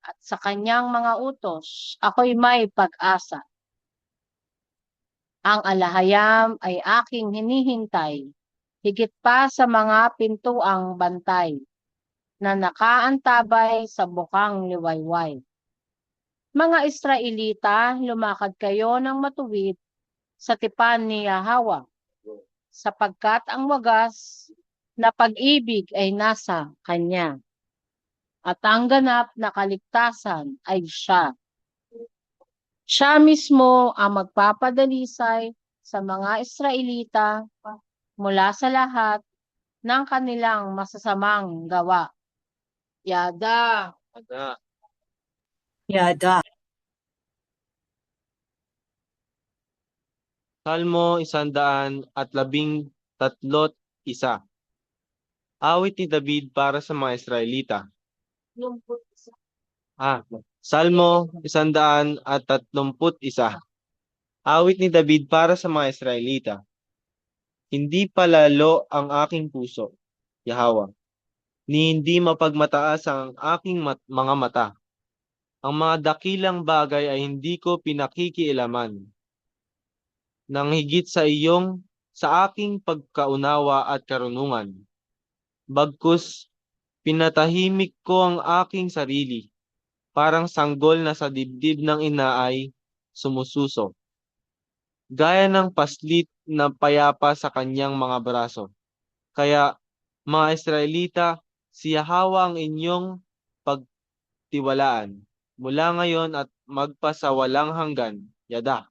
at sa kanyang mga utos ako'y may pag-asa. Ang alahayam ay aking hinihintay, higit pa sa mga pintuang bantay na nakaantabay sa bukang liwayway. Mga Israelita, lumakad kayo ng matuwid sa tipan ni Yahawa, sapagkat ang wagas na pag-ibig ay nasa kanya, at ang ganap na kaligtasan ay siya. Siya mismo ang magpapadalisay sa mga Israelita mula sa lahat ng kanilang masasamang gawa. Yada. Yada. Salmo 113. Awit ni David para sa mga Israelita. Salmo 131. Awit ni David para sa mga Israelita. Hindi palalo ang aking puso, Yahawa, ni hindi mapagmataas ang aking mga mata. Ang mga dakilang bagay ay hindi ko pinakikialaman. Nang higit sa aking pagkaunawa at karunungan. Bagkus, pinatahimik ko ang aking sarili, parang sanggol na sa dibdib ng ina ay sumususo. Gaya ng paslit na payapa sa kanyang mga braso. Kaya, mga Israelita, si Yahawa ang inyong pagtiwalaan, mula ngayon at magpasawalang hanggan. Yada.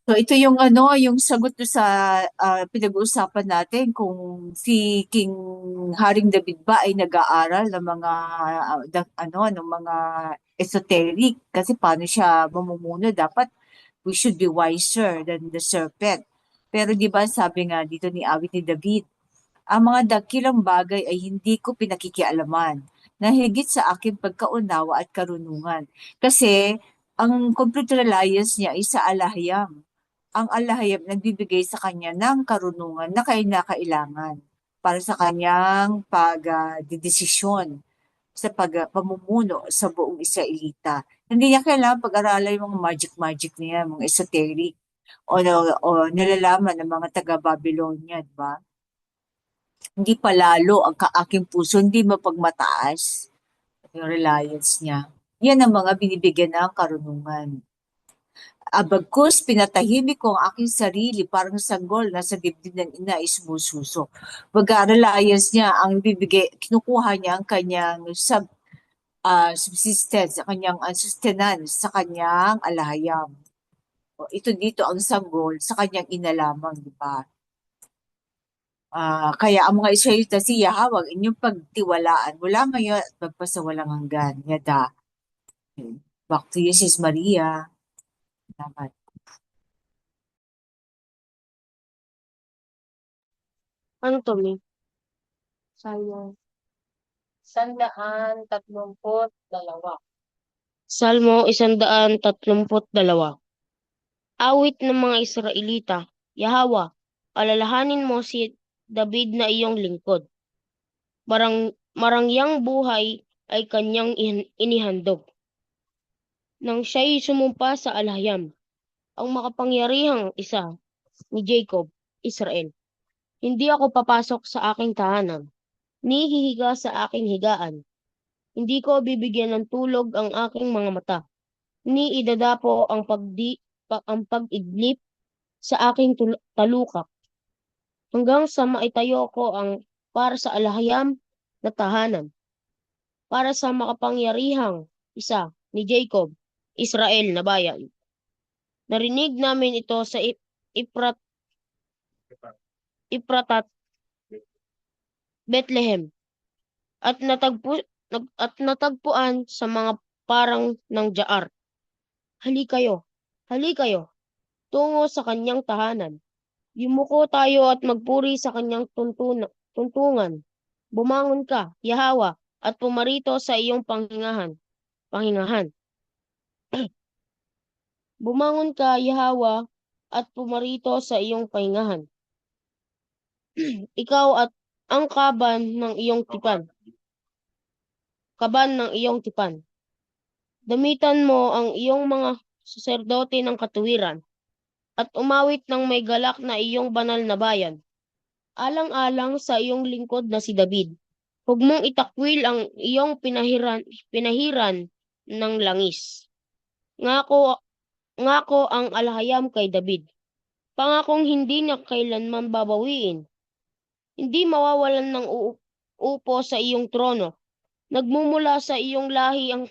So ito yung yung sagot do sa pinag-uusapan natin kung si King Haring David ba ay nag-aaral ng mga ng mga esoteric kasi paano siya mamumuno, dapat we should be wiser than the serpent. Pero di ba sabi nga dito ni awit ni David, ang mga dakilang bagay ay hindi ko pinakikialaman na higit sa aking pagkaunawa at karunungan. Kasi ang complete reliance niya ay sa alahayam. Ang alahayam nagbibigay sa kanya ng karunungan na kailangan para sa kanyang pagdedesisyon sa pamumuno sa buong Israelita. Hindi niya kailangan pag-aralan yung mga magic niya, mga esoteric, o nalalaman ng mga taga-Babylonia, di ba? Hindi palalo ang aking puso, hindi mapagmataas yung reliance niya. Yan ang mga binibigyan ng karunungan. Bagkus, pinatahimik ko ang aking sarili, parang sanggol na sa dibdib ng ina ay sumususo. Reliance niya, ang bibigay, kinukuha niya ang kanyang subsistence, ang kanyang sustenance sa kanyang alahayam. Ito dito ang sanggol sa kanyang ina lamang, di ba? Kaya ang mga Israelita, si Yahawa, inyong pagtiwalaan mula ngayon at magpasawalang hanggan. Yada. Back to you, Sis Maria. Salamat. Ano to, Mi? Salmo 132. Salmo 132. Awit ng mga Israelita. Yahawa, alalahanin mo si David na iyong lingkod. Marangyang buhay ay kanyang inihandog. Nang siya'y sumumpa sa alahayam, ang makapangyarihang isa ni Jacob, Israel. Hindi ako papasok sa aking tahanan, ni hihiga sa aking higaan. Hindi ko bibigyan ng tulog ang aking mga mata, ni idadapo ang pag-idlip sa aking talukak. Hanggang sa maitayo ko ang para sa alahayam na tahanan, para sa makapangyarihang isa ni Jacob, Israel na bayan. Narinig namin ito sa Ipratat, Bethlehem, at natagpuan sa mga parang ng Jaar. Halikayo, tungo sa kanyang tahanan. Yumuko tayo at magpuri sa kanyang tuntungan. Bumangon ka, Yahawa, at pumarito sa iyong pahingahan. Bumangon ka, Yahawa, at pumarito sa iyong pahingahan. Ikaw at ang kaban ng iyong tipan. Kaban ng iyong tipan. Damitan mo ang iyong mga saserdote ng katuwiran at umawit ng may galak na iyong banal na bayan. Alang-alang sa iyong lingkod na si David. Huwag mong itakwil ang iyong pinahiran ng langis. Ngako ang alahayam kay David. Pangakong hindi niya kailanman babawiin. Hindi mawawalan ng upo sa iyong trono. Nagmumula sa iyong lahi ang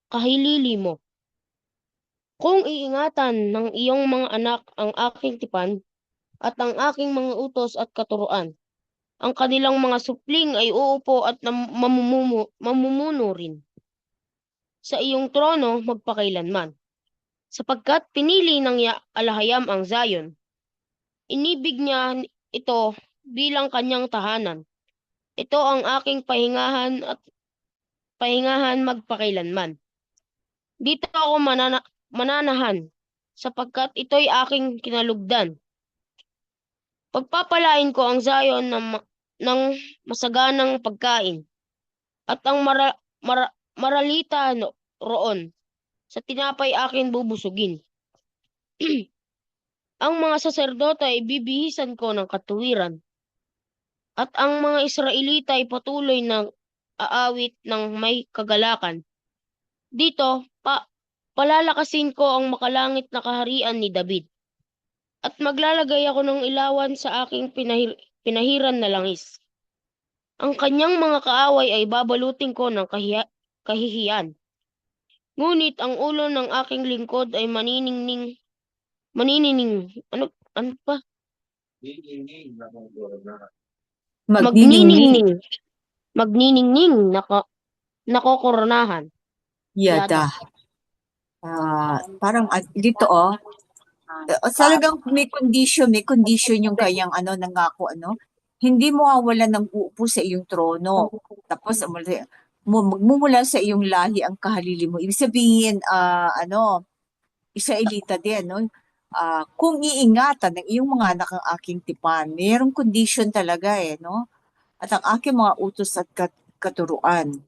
kahilili mo. Kung iingatan ng iyong mga anak ang aking tipan at ang aking mga utos at katuruan, ang kanilang mga supling ay uupo at mamumuno rin sa iyong trono magpakailanman. Sapagkat pinili ng alahayam ang Zion, inibig niya ito bilang kanyang tahanan. Ito ang aking pahingahan at pahingahan magpakailanman. Dito ako mananahan, sapagkat ito'y aking kinalugdan. Pagpapalain ko ang Zion ng masaganang pagkain, at ang maralita roon, sa tinapay akin bubusugin. Ang mga saserdote ay bibihisan ko ng katuwiran, at ang mga Israelita ay patuloy na aawit ng may kagalakan. Dito, palalakasin ko ang makalangit na kaharian ni David, at maglalagay ako ng ilawan sa aking pinahiran na langis. Ang kanyang mga kaaway ay babalutin ko ng kahihiyan. Ngunit ang ulo ng aking lingkod ay manininingning. Ano pa? Magniningning. Magniningning nakokoronahan. Yada. Parang dito talagang may condition yung kayang nangako hindi mo mawawalan ng uupo sa iyong trono. Tapos magmumula sa iyong lahi ang kahalili mo. Ibig sabihin Israelita din, no? Kung iingatan ng iyong mga anak ang aking tipan, mayroong condition talaga no? At ang aking mga utos at katuruan,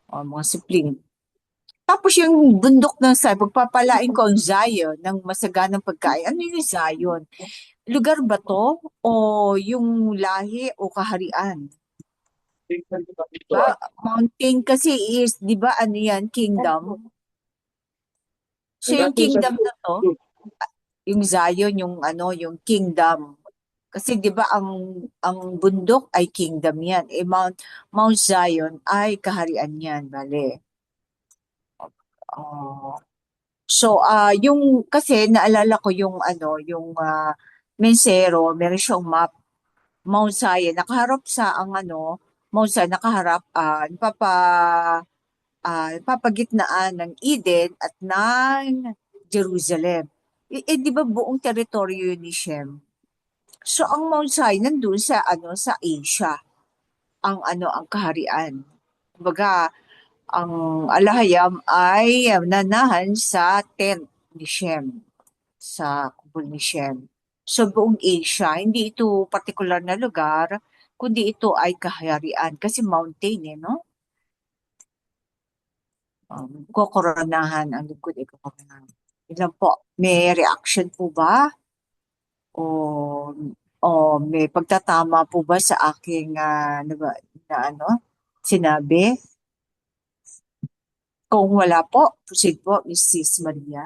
mga supling. Tapos yung bundok ng Zion, pagpapalain ko ang Zion ng masaganang pagkain. Ano yung Zion? Lugar ba to? O yung lahi o kaharian? Diba? Mountain kasi is, di ba ano yan? Kingdom. So yung kingdom na to, yung Zion, yung kingdom. Kasi 'di ba ang bundok ay kingdom 'yan. Mount Zion ay kaharian 'yan, bale. So yung kasi naalala ko yung Mensero, meron siyang map. Mount Zion nakaharap sa Mount Zion nakaharap papagitnaan ng Eden at ng Jerusalem. Di ba buong teritoryo yun ni Shem? So ang Mount Zion nandun sa sa Asia. Ang kaharian. Kumbaga, ang alahayam ay nanahan sa tent ni Shem, sa kubol ni Shem. So buong Asia, hindi ito particular na lugar, kundi ito ay kaharian kasi mountain no? Kokoronahan ang lingkod ay kokoronahan. Ilan po, may reaction po ba? O may pagtatama po ba sa aking sinabi? Kung wala po, proceed po, Mrs. Maria.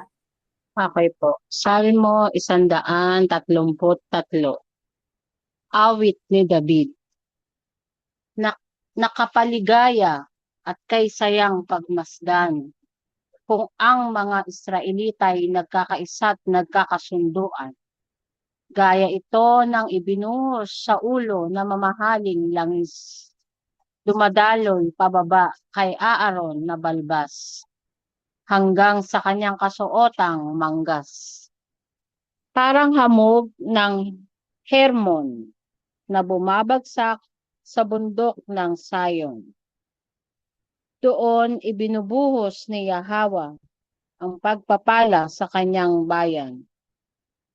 Okay po. Salmo 133. Awit ni David. Nakapaligaya at kay sayang pagmasdan kung ang mga Israelita ay nagkakaisa't nagkakasunduan. Gaya ito ng ibinuhos sa ulo na mamahaling langis. Dumadaloy pababa kay Aaron na balbas hanggang sa kanyang kasuotang manggas. Parang hamog ng Hermon na bumabagsak sa bundok ng Sayon. Doon ibinubuhos ni Yahweh ang pagpapala sa kanyang bayan,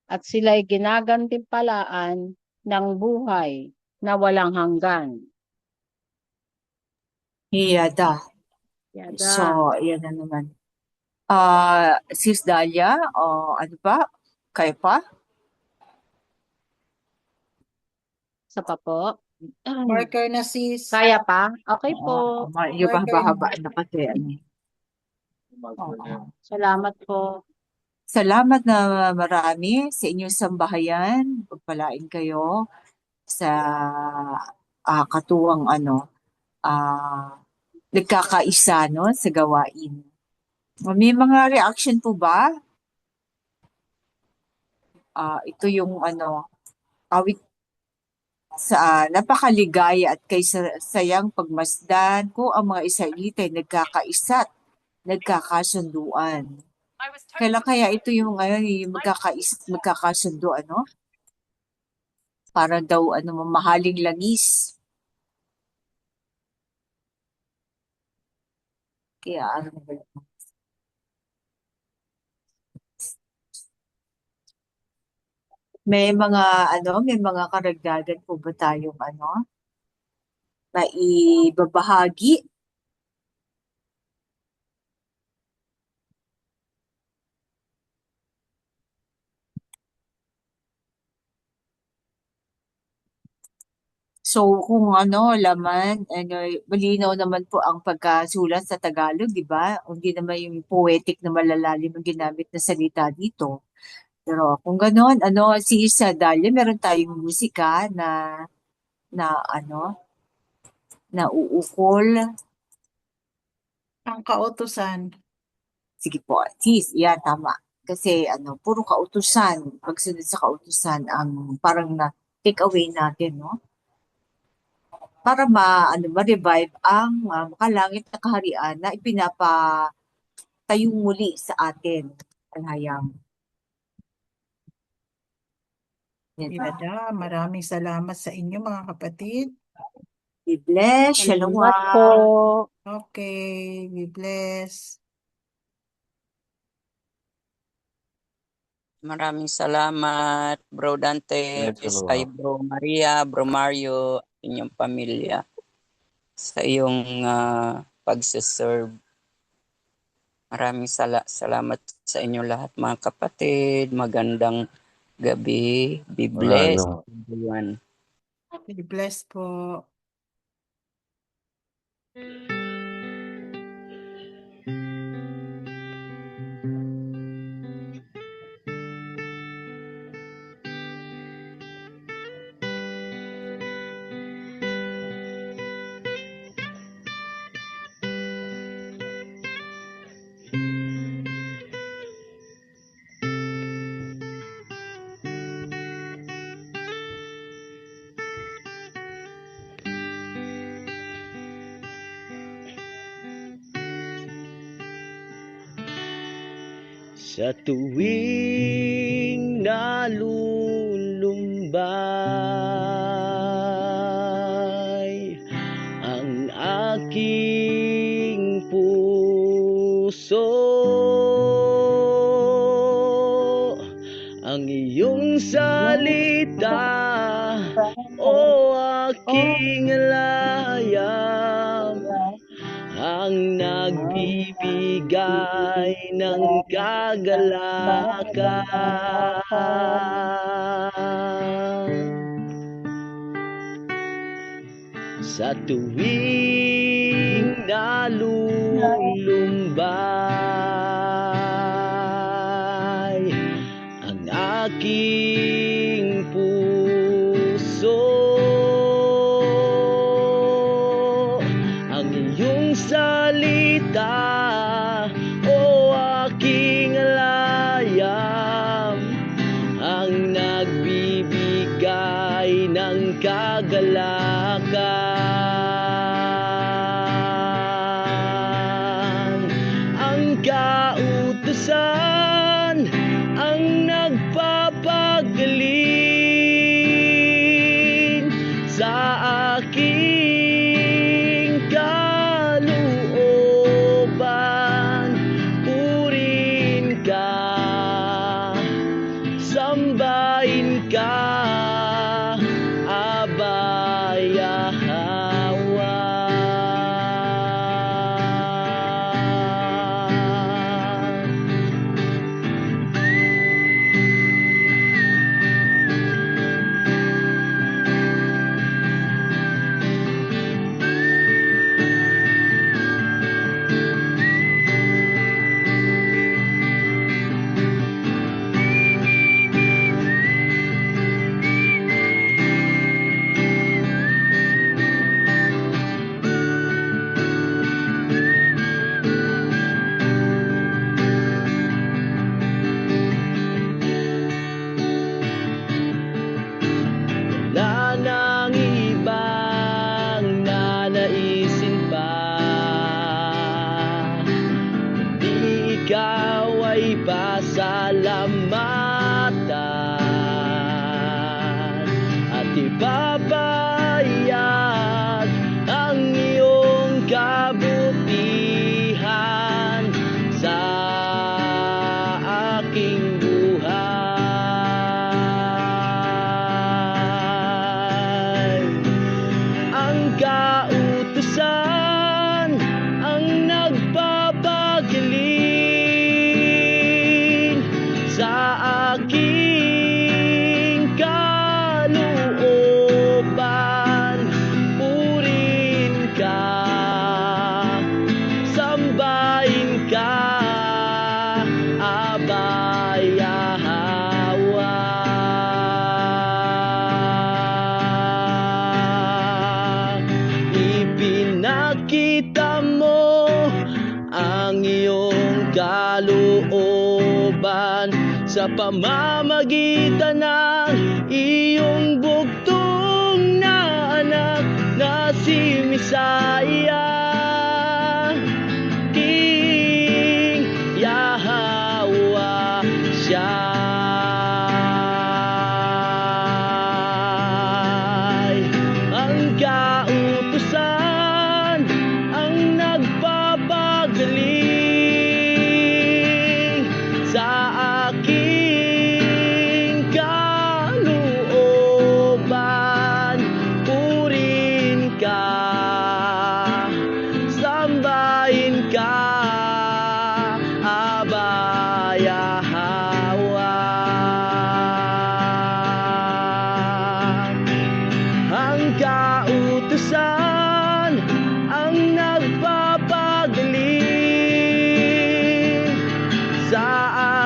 at sila'y ginagantimpalaan ng buhay na walang hanggan. Yada. Yada. So, yan na naman. Sis Dalia, ano pa? Kayo pa? Sa pa po? Marker na sis. Kaya pa? Okay po. Yung Marker mahaba na. na kasi. Salamat po. Salamat na marami sa inyong sambahayan. Pagpalain kayo sa katuwang nagkakaisa no, sa gawain. May mga reaction po ba? Ito yung awit sa napakaligaya at kaysayang pagmasdan ko ang mga Israelita ay nagkakaisa at nagkakasunduan. Kailan kaya ito yung yung magkakasundo, para daw mamahaling langis. Kaya may mga karagdagan po ba tayong maibabahagi? So kung laman, malinaw naman po ang pagkasulat sa Tagalog, di ba? Hindi naman yung poetic na malalalim ang ginamit na salita dito. Pero kung gano'n, si Isa Dalia, meron tayong musika na uukol. Ang kautusan. Sige po, sis, yan, tama. Kasi puro kautusan, pagsunod sa kautusan ang parang na take away natin, no? Para ma-revive ang makalangit na kaharian na ipinapatayo muli sa atin. Alhayam. Yada, maraming salamat sa inyo mga kapatid. Be blessed. Shalom. Salamat po. Okay, be blessed. Maraming salamat, Bro Dante, SI Bro Maria, Bro Mario, inyong pamilya sa iyong pagsiserve. Maraming salamat sa inyo lahat mga kapatid. Magandang gabi. Be blessed, everyone. Be blessed po. Sa tuwing nalulumbay ang aking puso, ang iyong salita, o aking layam, ang nagbibigay ng kagalakan. Sa tuwing nalulumbay ang aking puso, ang iyong salita, o aking layam, ang nagbibigay ng kagalakan. Ang kautusan ang nagpapagaling sa akin. nagpapayag ang iyong kabutihan sa aking buhay. Ang kautusan ang nagpapagaling sa aking kalooban. Purin ka, sambahin ka, Abay Yahweh. Ipinakita mo ang iyong kalooban sa pamamagitan ng iyong bugtong na anak na si Messiah. King Yahweh siya. Ang kautusan ang nagpapagaling sa aking kalooban. Purin ka, sambahin ka, Abay Yahweh. Ang kautusan ang nagpapagaling sa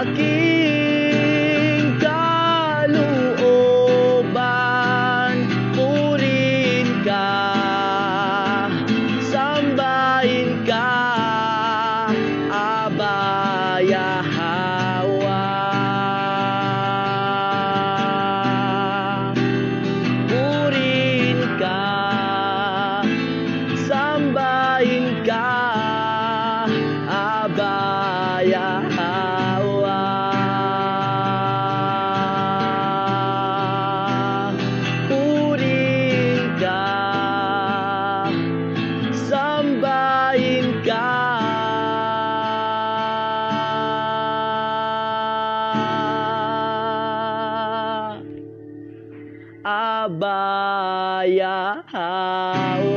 aking kalooban. Purin ka, sambahin ka, Abay Yahweh. Purin ka, sambahin ka, Abay Yahweh. Purin ka, sambahin ka, Abay Yahweh.